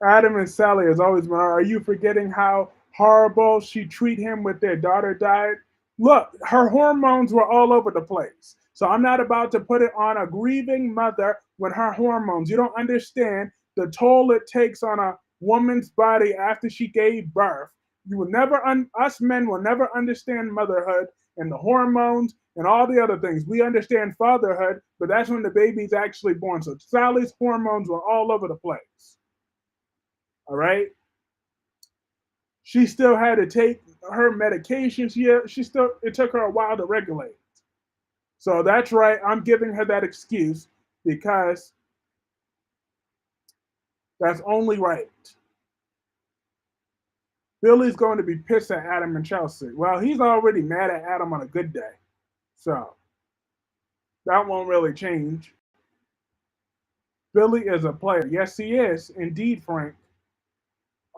Adam and Sally has always been. Are you forgetting how horrible she treated him when their daughter died? Look, her hormones were all over the place. So I'm not about to put it on a grieving mother when her hormones. You don't understand the toll it takes on a woman's body after she gave birth. You will never, us men will never understand motherhood and the hormones and all the other things. We understand fatherhood, but that's when the baby's actually born. So Sally's hormones were all over the place. All right. She still had to take her medication. She still, it took her a while to regulate. So that's right. I'm giving her that excuse because That's only right. Billy's going to be pissed at Adam and Chelsea. Well, he's already mad at Adam on a good day. So that won't really change. Billy is a player. Yes, he is. Indeed, Frank.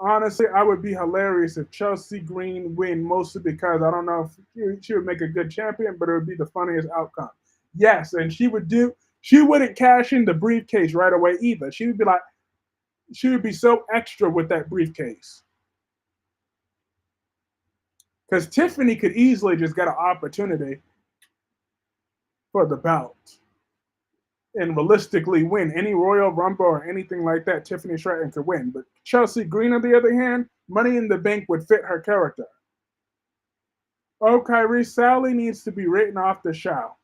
Honestly, I would be hilarious if Chelsea Green win, mostly because I don't know if she would make a good champion, but it would be the funniest outcome. Yes, and she wouldn't cash in the briefcase right away either. She would be so extra with that briefcase. Because Tiffany could easily just get an opportunity for the belt and realistically win any Royal Rumble or anything like that. Tiffany Stratton could win. But Chelsea Green, on the other hand, Money in the Bank would fit her character. Oh, Kyrie, Sally needs to be written off the show.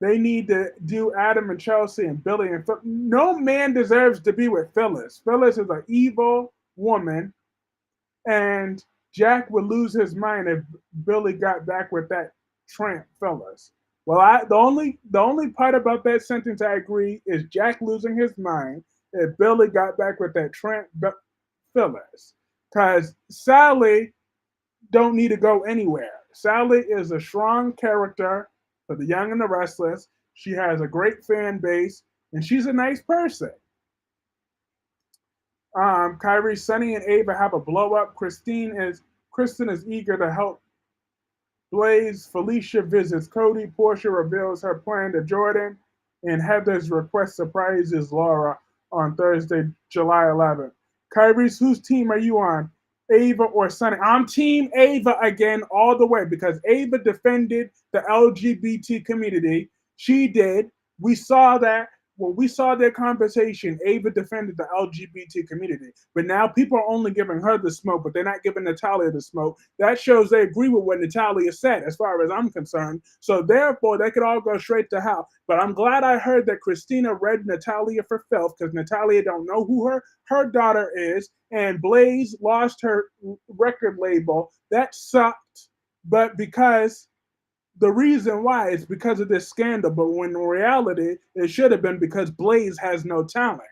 They need to do Adam and Chelsea and Billy and no man deserves to be with Phyllis. Phyllis is an evil woman, and Jack would lose his mind if Billy got back with that tramp Phyllis. Well, the only part about that sentence I agree is Jack losing his mind if Billy got back with that tramp Phyllis, because Sally don't need to go anywhere. Sally is a strong character for the young and the restless. She has a great fan base, and she's a nice person. Kyrie, Sunny, and Ava have a blow up. Kristen is eager to help Blaze. Felicia visits Cody. Portia reveals her plan to Jordan, and Heather's request surprises Laura on Thursday, July 11th. Kyrie, whose team are you on? Ava or Sunny? I'm Team Ava again, all the way, because Ava defended the LGBT community. She did. We saw that when we saw their conversation. Ava defended the LGBT community, but now people are only giving her the smoke, but they're not giving Natalia the smoke. That shows they agree with what Natalia said, as far as I'm concerned. So therefore, they could all go straight to hell. But I'm glad I heard that Christina read Natalia for filth, because Natalia don't know who her daughter is, and Blaze lost her record label. That sucked, but because the reason why is because of this scandal, but when in reality, it should have been because Blaze has no talent.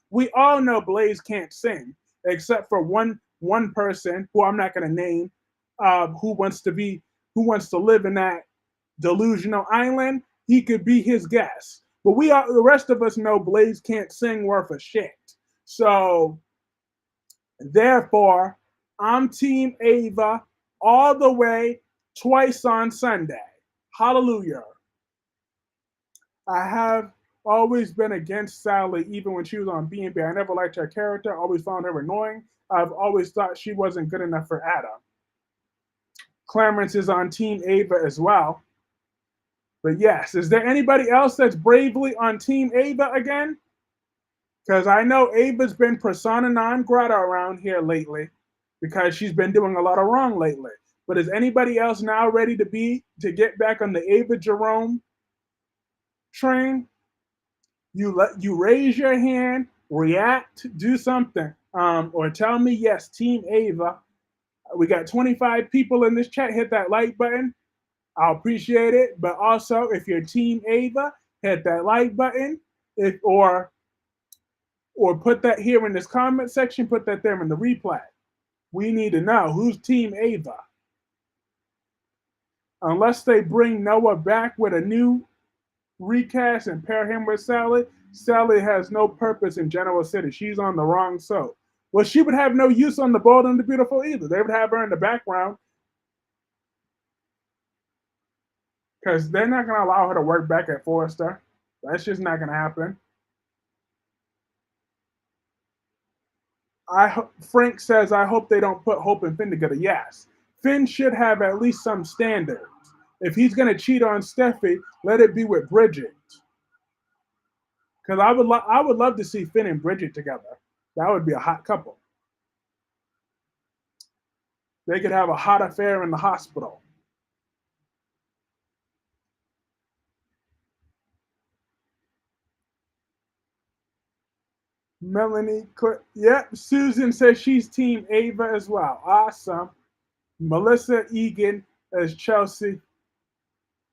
We all know Blaze can't sing, except for one person who I'm not going to name, who wants to live in that delusional island. He could be his guest, but the rest of us know Blaze can't sing worth a shit. So therefore, I'm Team Ava all the way, twice on Sunday. Hallelujah. I have always been against Sally, even when she was on B&B. I never liked her character. I always found her annoying. I've always thought she wasn't good enough for Adam. Clarence is on Team Ava as well. But yes, is there anybody else that's bravely on Team Ava again? Because I know Ava's been persona non grata around here lately, because she's been doing a lot of wrong lately. But is anybody else now ready to get back on the Ava Jerome train? You raise your hand, react, do something, or tell me yes, Team Ava. We got 25 people in this chat. Hit that like button. I'll appreciate it. But also, if you're Team Ava, hit that like button. If or put that here in this comment section. Put that there in the replay. We need to know who's Team Ava. Unless they bring Noah back with a new recast and pair him with Sally, Sally has no purpose in Genoa City. She's on the wrong soap. Well, she would have no use on The Bold and the Beautiful either. They would have her in the background, because they're not going to allow her to work back at Forrester. That's just not going to happen. Frank says, I hope they don't put Hope and Finn together. Yes. Finn should have at least some standards. If he's going to cheat on Steffi, let it be with Bridget. Because I would love to see Finn and Bridget together. That would be a hot couple. They could have a hot affair in the hospital. Melanie, yep. Susan says she's Team Ava as well. Awesome. Melissa Egan as Chelsea.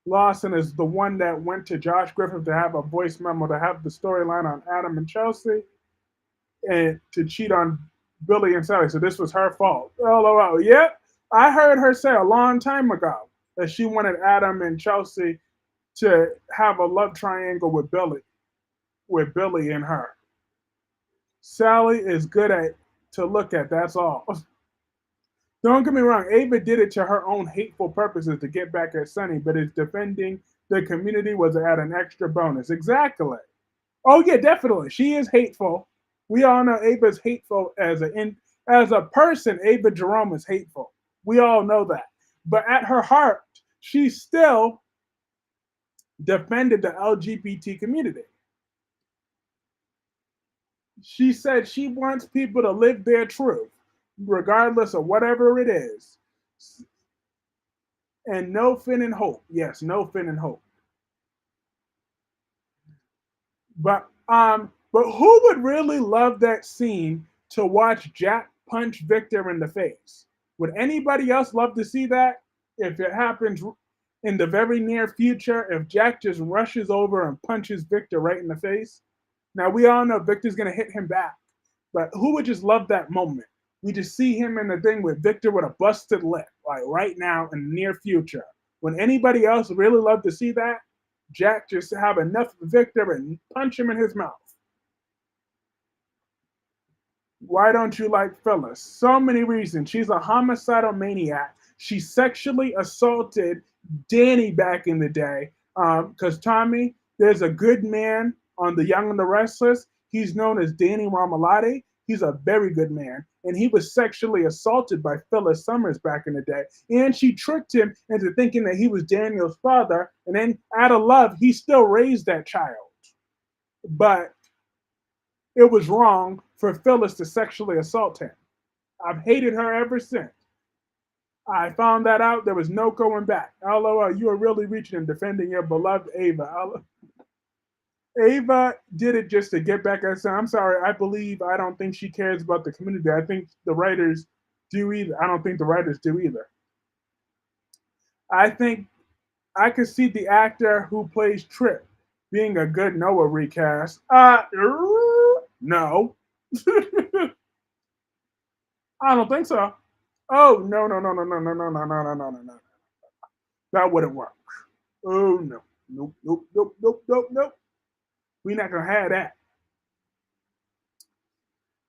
Lawson is the one that went to Josh Griffith to have a voice memo to have the storyline on Adam and Chelsea. and to cheat on Billy and Sally. So this was her fault. LOL. Yep. I heard her say a long time ago that she wanted Adam and Chelsea to have a love triangle with Billy and her. Sally is good at to look at. That's all. Don't get me wrong. Ava did it to her own hateful purposes to get back at Sunny, but it's defending the community was at an extra bonus. Exactly. Oh yeah, definitely. She is hateful. We all know Ava's hateful as a person. Ava Jerome is hateful. We all know that. But at her heart, she still defended the LGBT community. She said she wants people to live their truth, regardless of whatever it is. And no fin and hope. Yes, no fin and hope. But who would really love that scene to watch Jack punch Victor in the face? Would anybody else love to see that? If it happens in the very near future, if Jack just rushes over and punches Victor right in the face. Now we all know Victor's gonna hit him back, but who would just love that moment? We just see him in the thing with Victor with a busted lip, like right now in the near future. Would anybody else really love to see that? Jack just have enough of Victor and punch him in his mouth. Why don't you like Phyllis? So many reasons. She's a homicidal maniac. She sexually assaulted Danny back in the day. Because Tommy, there's a good man on The Young and the Restless. He's known as Danny Marmalade. He's a very good man. And he was sexually assaulted by Phyllis Summers back in the day. And she tricked him into thinking that he was Daniel's father. And then, out of love, he still raised that child. But it was wrong for Phyllis to sexually assault him. I've hated her ever since. I found that out. There was no going back. LOL, you are really reaching and defending your beloved Ava. Ava did it just to get back at Sam. I'm sorry. I don't think she cares about the community. I think the writers do either. I don't think the writers do either. I think I could see the actor who plays Trip being a good Noah recast. No. I don't think so. Oh no no no no no no no no no no no no no. That wouldn't work. Oh no. Nope nope nope nope nope nope. We're not gonna have that.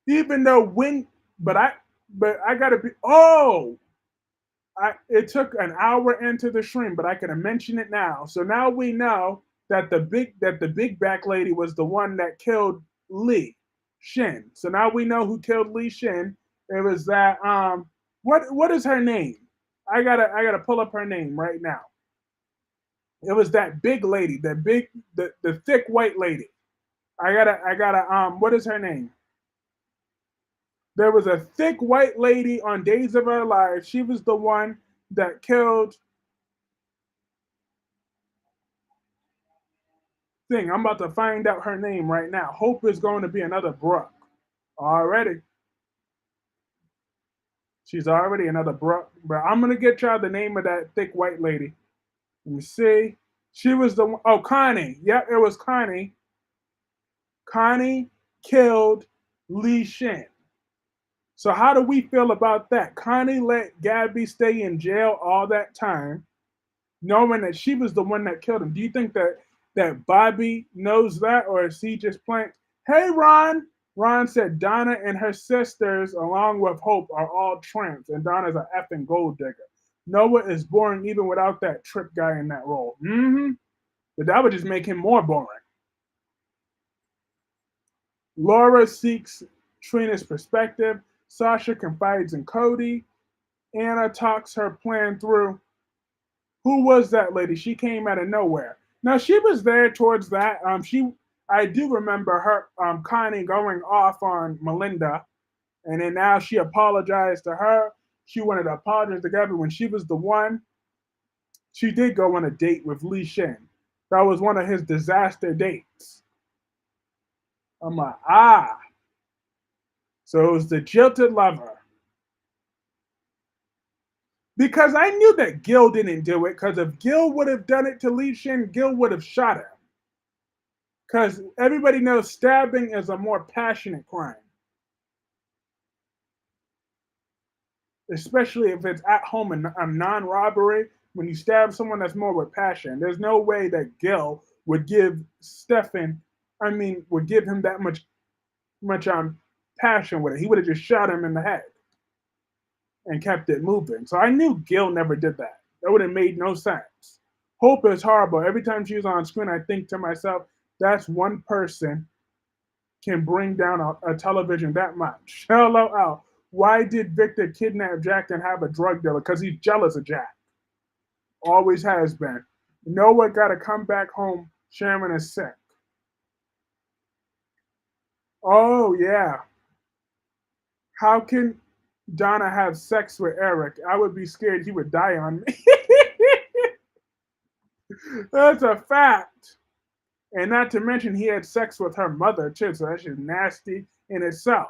Even though but I gotta be it took an hour into the stream, but I could have mentioned it now. So now we know that the big back lady was the one that killed Lee Shin. So now we know who killed Lee Shin. It was that what is her name? I gotta pull up her name right now. It was that big lady, the thick white lady. I gotta what is her name? There was a thick white lady on Days of Our Lives. She was the one that killed thing. I'm about to find out her name right now. Hope is going to be another Brooke. Already. She's already another Brooke. But I'm gonna get y'all the name of that thick white lady. Let me see. She was the one. Oh, Connie. Yep, it was Connie. Connie killed Lee Shin. So how do we feel about that? Connie let Gabby stay in jail all that time, knowing that she was the one that killed him. Do you think that Bobby knows that, or is he just playing? Hey, Ron. Ron said Donna and her sisters, along with Hope, are all tramps, and Donna's an effing gold digger. Noah is boring even without that Trip guy in that role. Mm-hmm. But that would just make him more boring. Laura seeks Trina's perspective. Sasha confides in Cody. Anna talks her plan through. Who was that lady? She came out of nowhere. Now she was there towards that. I do remember her, Connie going off on Melinda, and then now she apologized to her. She wanted to apologize to Gabby when she was the one. She did go on a date with Lee Shin. That was one of his disaster dates. I'm like, so it was the jilted lover. Because I knew that Gil didn't do it, because if Gil would have done it to Lee Shin, Gil would have shot him. Because everybody knows stabbing is a more passionate crime. especially if it's at home and a non-robbery. When you stab someone, that's more with passion. There's no way that Gil would give Stefan, would give him that much passion with it. He would have just shot him in the head and kept it moving. So I knew Gil never did that. That would have made no sense. Hope is horrible. Every time she was on screen, I think to myself, that's one person can bring down a television that much. LOL. Why did Victor kidnap Jack and have a drug dealer? Because he's jealous of Jack. Always has been. Noah got to come back home. Sharon is sick. Oh, yeah. How can Donna have sex with Eric? I would be scared he would die on me. That's a fact. And not to mention, he had sex with her mother, too. So that's just nasty in itself.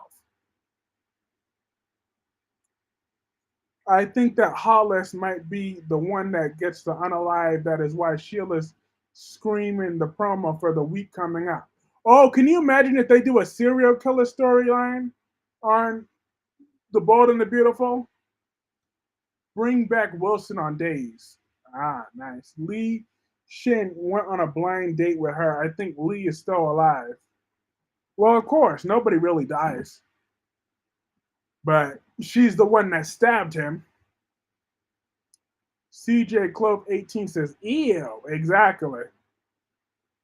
I think that Hollis might be the one that gets the unalive. That is why Sheila's screaming the promo for the week coming up. Oh, can you imagine if they do a serial killer storyline on The Bold and the Beautiful? Bring back Wilson on days. Ah, nice. Lee Shin went on a blind date with her. I think Lee is still alive. Well, of course, nobody really dies. But she's the one that stabbed him. CJ Clove 18 says, ew, exactly.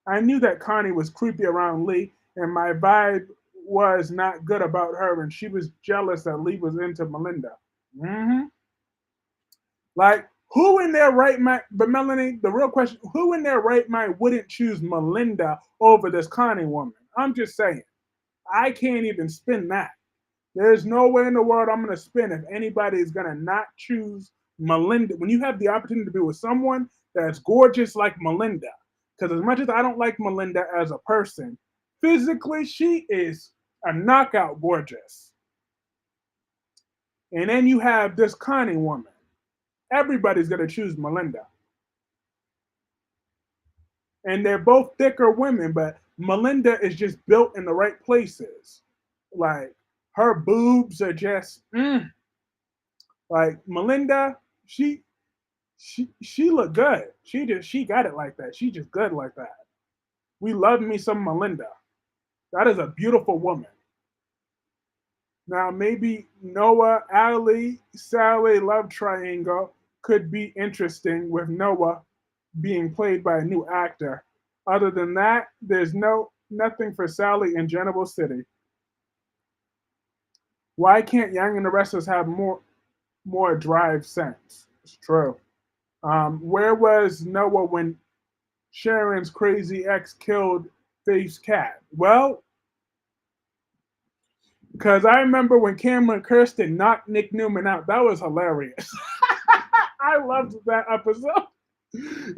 I knew that Connie was creepy around Lee, and my vibe was not good about her, and she was jealous that Lee was into Melinda. Mm-hmm. Like, who in their right mind, but Melanie, the real question, who in their right mind wouldn't choose Melinda over this Connie woman? I'm just saying. I can't even spin that. There's no way in the world I'm going to spin if anybody is going to not choose Melinda. When you have the opportunity to be with someone that's gorgeous like Melinda, because as much as I don't like Melinda as a person, physically she is a knockout gorgeous. And then you have this Connie woman. Everybody's going to choose Melinda. And they're both thicker women, but Melinda is just built in the right places. Like her boobs are just like Melinda. She looked good. She got it like that. She just good like that. We love me some Melinda. That is a beautiful woman. Now maybe Noah, Ali, Sally love triangle could be interesting with Noah being played by a new actor. Other than that, there's nothing for Sally in General City. Why can't Young and the Restless have more drive sense? It's true. Where was Noah when Sharon's crazy ex killed Faith's cat? Well, because I remember when Cameron Kirsten knocked Nick Newman out. That was hilarious. I loved that episode.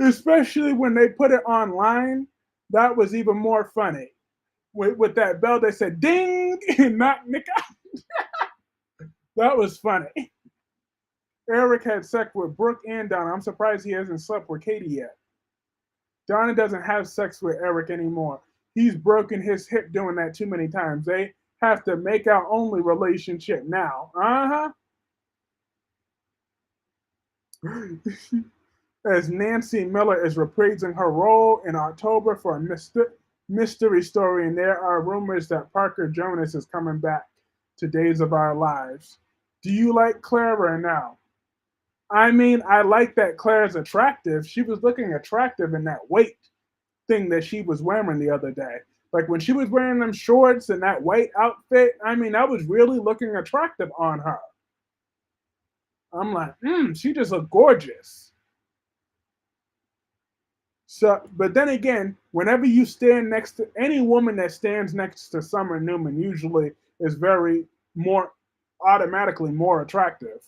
Especially when they put it online. That was even more funny. With that bell, they said ding and knocked Nick out. That was funny. Eric had sex with Brooke and Donna. I'm surprised he hasn't slept with Katie yet. Donna doesn't have sex with Eric anymore. He's broken his hip doing that too many times. They have to make out only relationship now. As Nancy Miller is reprising her role in October for a mystery story, and there are rumors that Parker Jonas is coming back to Days of Our Lives. Do you like Clara now? I like that Claire's attractive. She was looking attractive in that weight thing that she was wearing the other day. Like when she was wearing them shorts and that white outfit, that was really looking attractive on her. I'm like, she just looked gorgeous. So, but then again, whenever you stand next to any woman that stands next to Summer Newman, usually is very more automatically more attractive.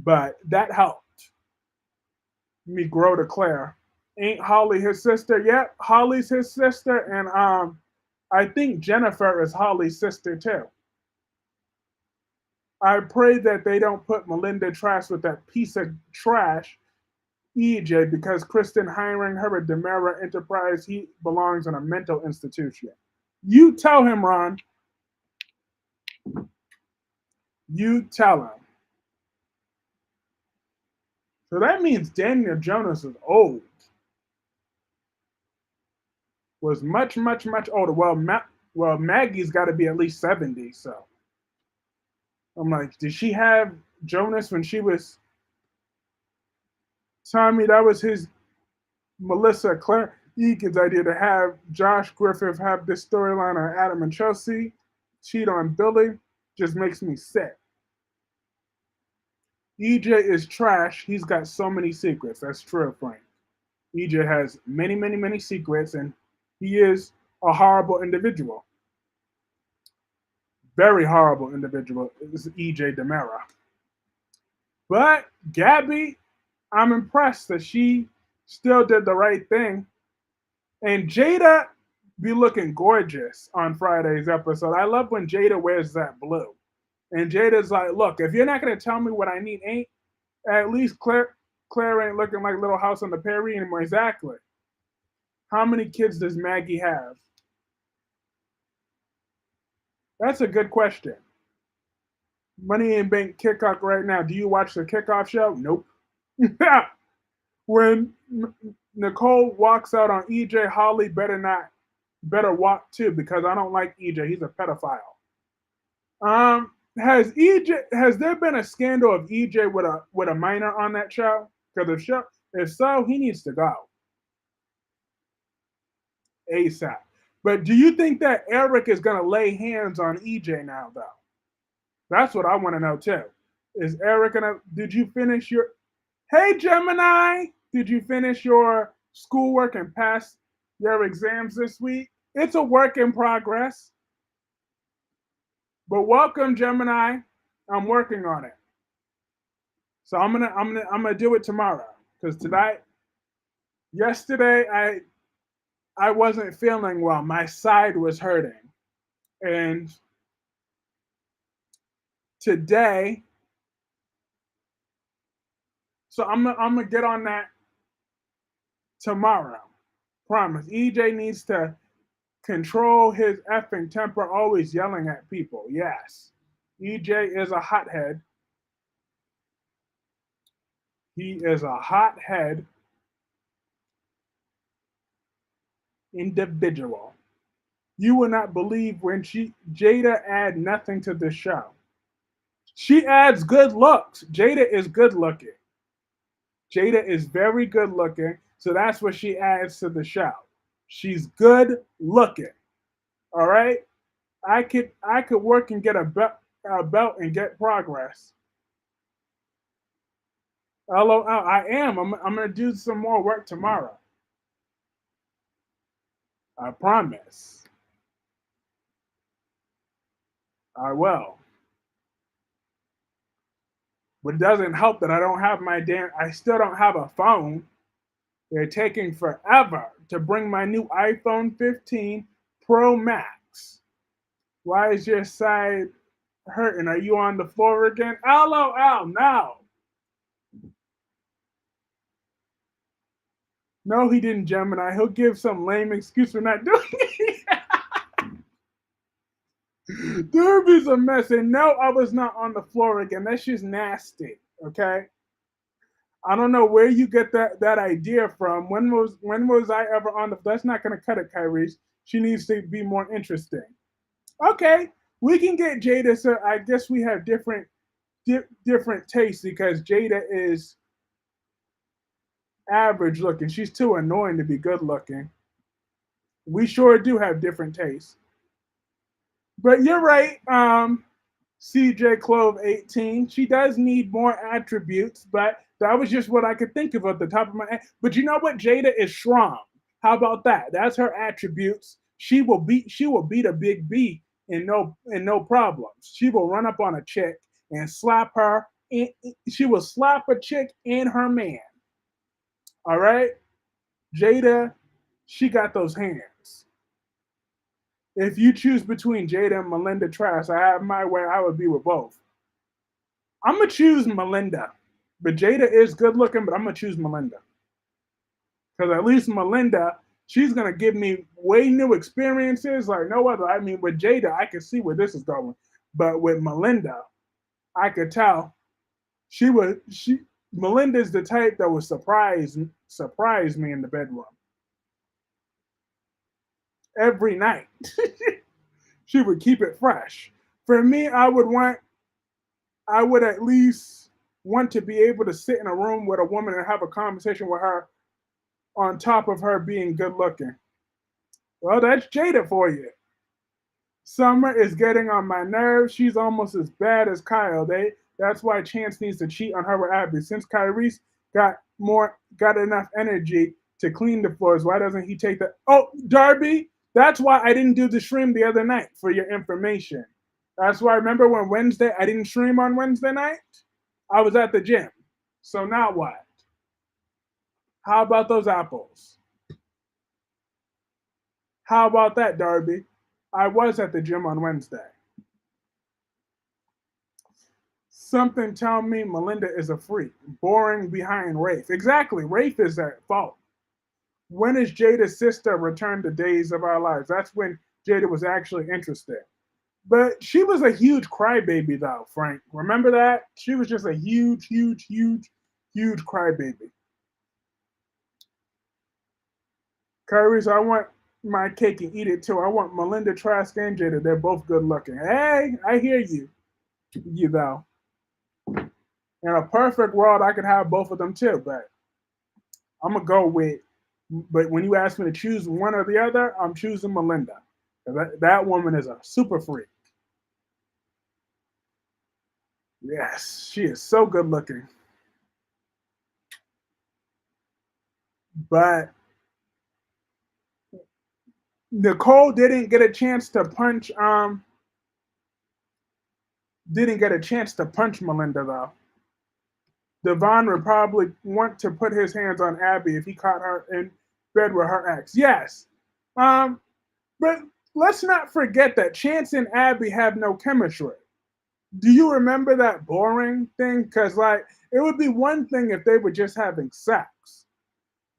But that helped me grow to Claire. Ain't Holly his sister? Yep, Holly's his sister, and I think Jennifer is Holly's sister too. I pray that they don't put Melinda Trash with that piece of trash EJ because Kristen hiring her at Demera Enterprise, he belongs in a mental institution. You tell him, Ron. You tell him. So that means Daniel Jonas is old. Was much, much, much older. Well, Maggie's got to be at least 70. So I'm like, did she have Jonas when she was telling me that was his Melissa Claire Egan's idea to have Josh Griffith have this storyline on Adam and Chelsea, cheat on Billy, just makes me sick. EJ is trash. He's got so many secrets. That's true, Frank. EJ has many, many, many secrets, and he is a horrible individual. Very horrible individual is EJ Demera. But Gabby, I'm impressed that she still did the right thing. And Jada be looking gorgeous on Friday's episode. I love when Jada wears that blue. And Jada's like, look, if you're not going to tell me what I need, ain't at least Claire ain't looking like Little House on the Prairie anymore. Exactly. How many kids does Maggie have? That's a good question. Money in Bank kickoff right now. Do you watch the kickoff show? Nope. When Nicole walks out on EJ, Holly better walk too because I don't like EJ. He's a pedophile. Has there been a scandal of EJ with a minor on that show? Because if so, he needs to go ASAP. But do you think that Eric is gonna lay hands on EJ now though? That's what I want to know too. Is Eric gonna? Did you finish your? Hey Gemini, did you finish your schoolwork and pass your exams this week? It's a work in progress. But welcome, Gemini. I'm working on it. So I'm gonna do it tomorrow. Because yesterday I wasn't feeling well. My side was hurting. And today, so I'm gonna get on that tomorrow. Promise. EJ needs to control his effing temper, always yelling at people. Yes. EJ is a hothead. He is a hothead individual. You will not believe when Jada add nothing to the show. She adds good looks. Jada is good looking. Jada is very good looking, so that's what she adds to the show. She's good looking. All right? I could work and get a belt and get progress. LOL, I am. I'm gonna do some more work tomorrow. I promise. I will. But it doesn't help that I still don't have a phone. They're taking forever to bring my new iPhone 15 Pro Max. Why is your side hurting? Are you on the floor again? LOL, no. No, he didn't, Gemini. He'll give some lame excuse for not doing it. Derby's a mess. And no, I was not on the floor again. That's just nasty. Okay. I don't know where you get that idea from. When was I ever on the? That's not gonna cut it, Kyrie. She needs to be more interesting. Okay, we can get Jada. So I guess we have different tastes because Jada is average looking. She's too annoying to be good looking. We sure do have different tastes. But you're right. CJ Clove 18. She does need more attributes, but that was just what I could think of at the top of my head. But you know what? Jada is strong. How about that? That's her attributes. She will beat a big B in no problems. She will run up on a chick and slap her. She will slap a chick and her man. All right? Jada, she got those hands. If you choose between Jada and Melinda Trash, I have my way, I would be with both. I'm going to choose Melinda. But Jada is good looking, but I'm going to choose Melinda. Because at least Melinda, she's going to give me way new experiences like no other. I mean, with Jada, I can see where this is going. But with Melinda, I could tell she Melinda's the type that would surprise me in the bedroom every night. She would keep it fresh. For me, I would at least want to be able to sit in a room with a woman and have a conversation with her on top of her being good looking. Well, that's Jada for you. Summer is getting on my nerves. She's almost as bad as Kyle. That's why Chance needs to cheat on her with Abby. Since Kyrie's got enough energy to clean the floors, why doesn't he take the Oh, Darby, that's why I didn't do the stream the other night for your information. That's why remember when Wednesday I didn't stream on Wednesday night? I was at the gym. So now what? How about those apples? How about that, Darby? I was at the gym on Wednesday. Something tell me Melinda is a freak. Boring behind Rafe. Exactly. Rafe is at fault. When is Jada's sister return to Days of Our Lives? That's when Jada was actually interested. But she was a huge crybaby, though, Frank. Remember that? She was just a huge crybaby. Kyrie's, I want my cake and eat it too. I want Melinda, Trask, and Jada. They're both good looking. Hey, I hear you. You though. In a perfect world, I could have both of them too, but I'm gonna go with. But when you ask me to choose one or the other, I'm choosing Melinda. That woman is a super freak. Yes, she is so good looking. But Nicole didn't get a chance to punch. Didn't get a chance to punch Melinda though. Devon would probably want to put his hands on Abby if he caught her in bed with her ex. Yes. Um, but let's not forget that Chance and Abby have no chemistry. Do you remember that boring thing? Because, like, it would be one thing if they were just having sex.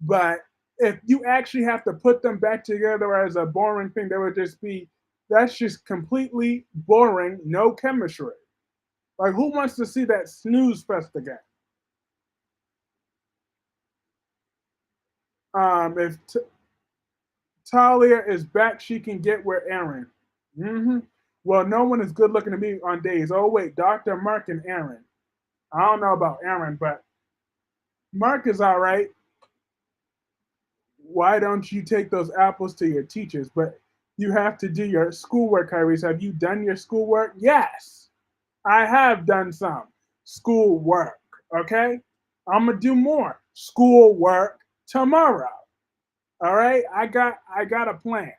But if you actually have to put them back together as a boring thing, there would just be, that's just completely boring, no chemistry. Like, who wants to see that snooze fest again? If Talia is back, she can get with Aaron. Mm-hmm. Well, no one is good looking to me on days. Oh wait, Dr. Mark and Aaron. I don't know about Aaron, but Mark is all right. Why don't you take those apples to your teachers? But you have to do your schoolwork, Kyrese. Have you done your schoolwork? Yes, I have done some schoolwork. Okay, I'm gonna do more schoolwork tomorrow. All right, I got a plan.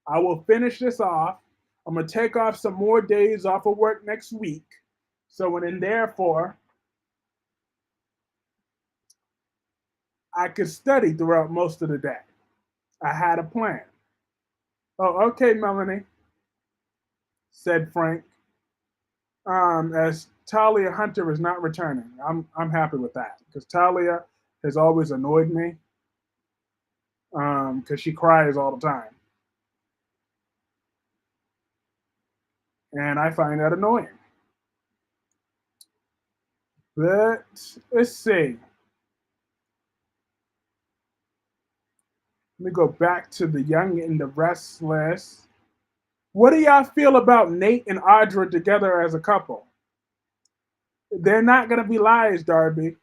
I will finish this off. I'm gonna take off some more days off of work next week. So and then therefore I could study throughout most of the day. I had a plan. Oh, okay, Melanie, said Frank. As Talia Hunter is not returning. I'm happy with that because Talia has always annoyed me. Because she cries all the time. And I find that annoying. But let's see. Let me go back to the Young and the Restless. What do y'all feel about Nate and Audra together as a couple? They're not going to be lies, Darby.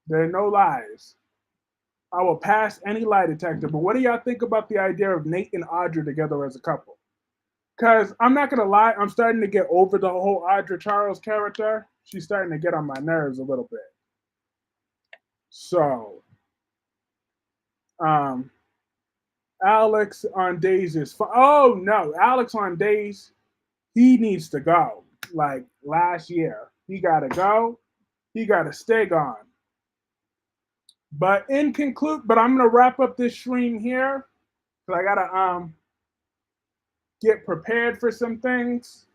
There are no lies. I will pass any lie detector. But what do y'all think about the idea of Nate and Audra together as a couple? Because I'm not going to lie, I'm starting to get over the whole Audra Charles character. She's starting to get on my nerves a little bit. So, um, Alex on Days is fun. Oh no, Alex on Days, he needs to go. Like last year, he got to go. He got to stay gone. But I'm gonna wrap up this stream here because I gotta get prepared for some things.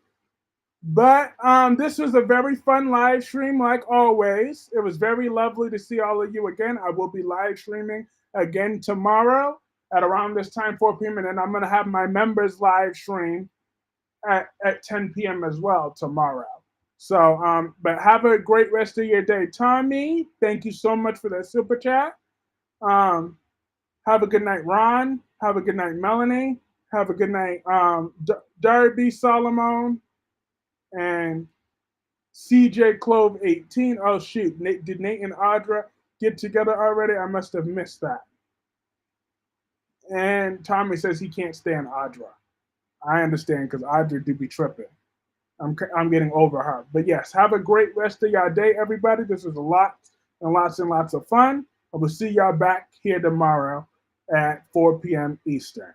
But this was a very fun live stream, like always. It was very lovely to see all of you again. I will be live streaming again tomorrow at around this time, 4 p.m. And then I'm going to have my members live stream at 10 p.m. as well tomorrow. So, but have a great rest of your day. Tommy, thank you so much for that super chat. Um, have a good night, Ron. Have a good night, Melanie. Have a good night, Darby Solomon and CJ Clove 18. Oh shoot, did Nate and Audra get together already? I must have missed that. And Tommy says he can't stand Audra. I understand because Audra do be tripping. I'm getting over her. But yes, have a great rest of your day, everybody. This was a lot and lots of fun. I will see y'all back here tomorrow at 4 p.m. Eastern.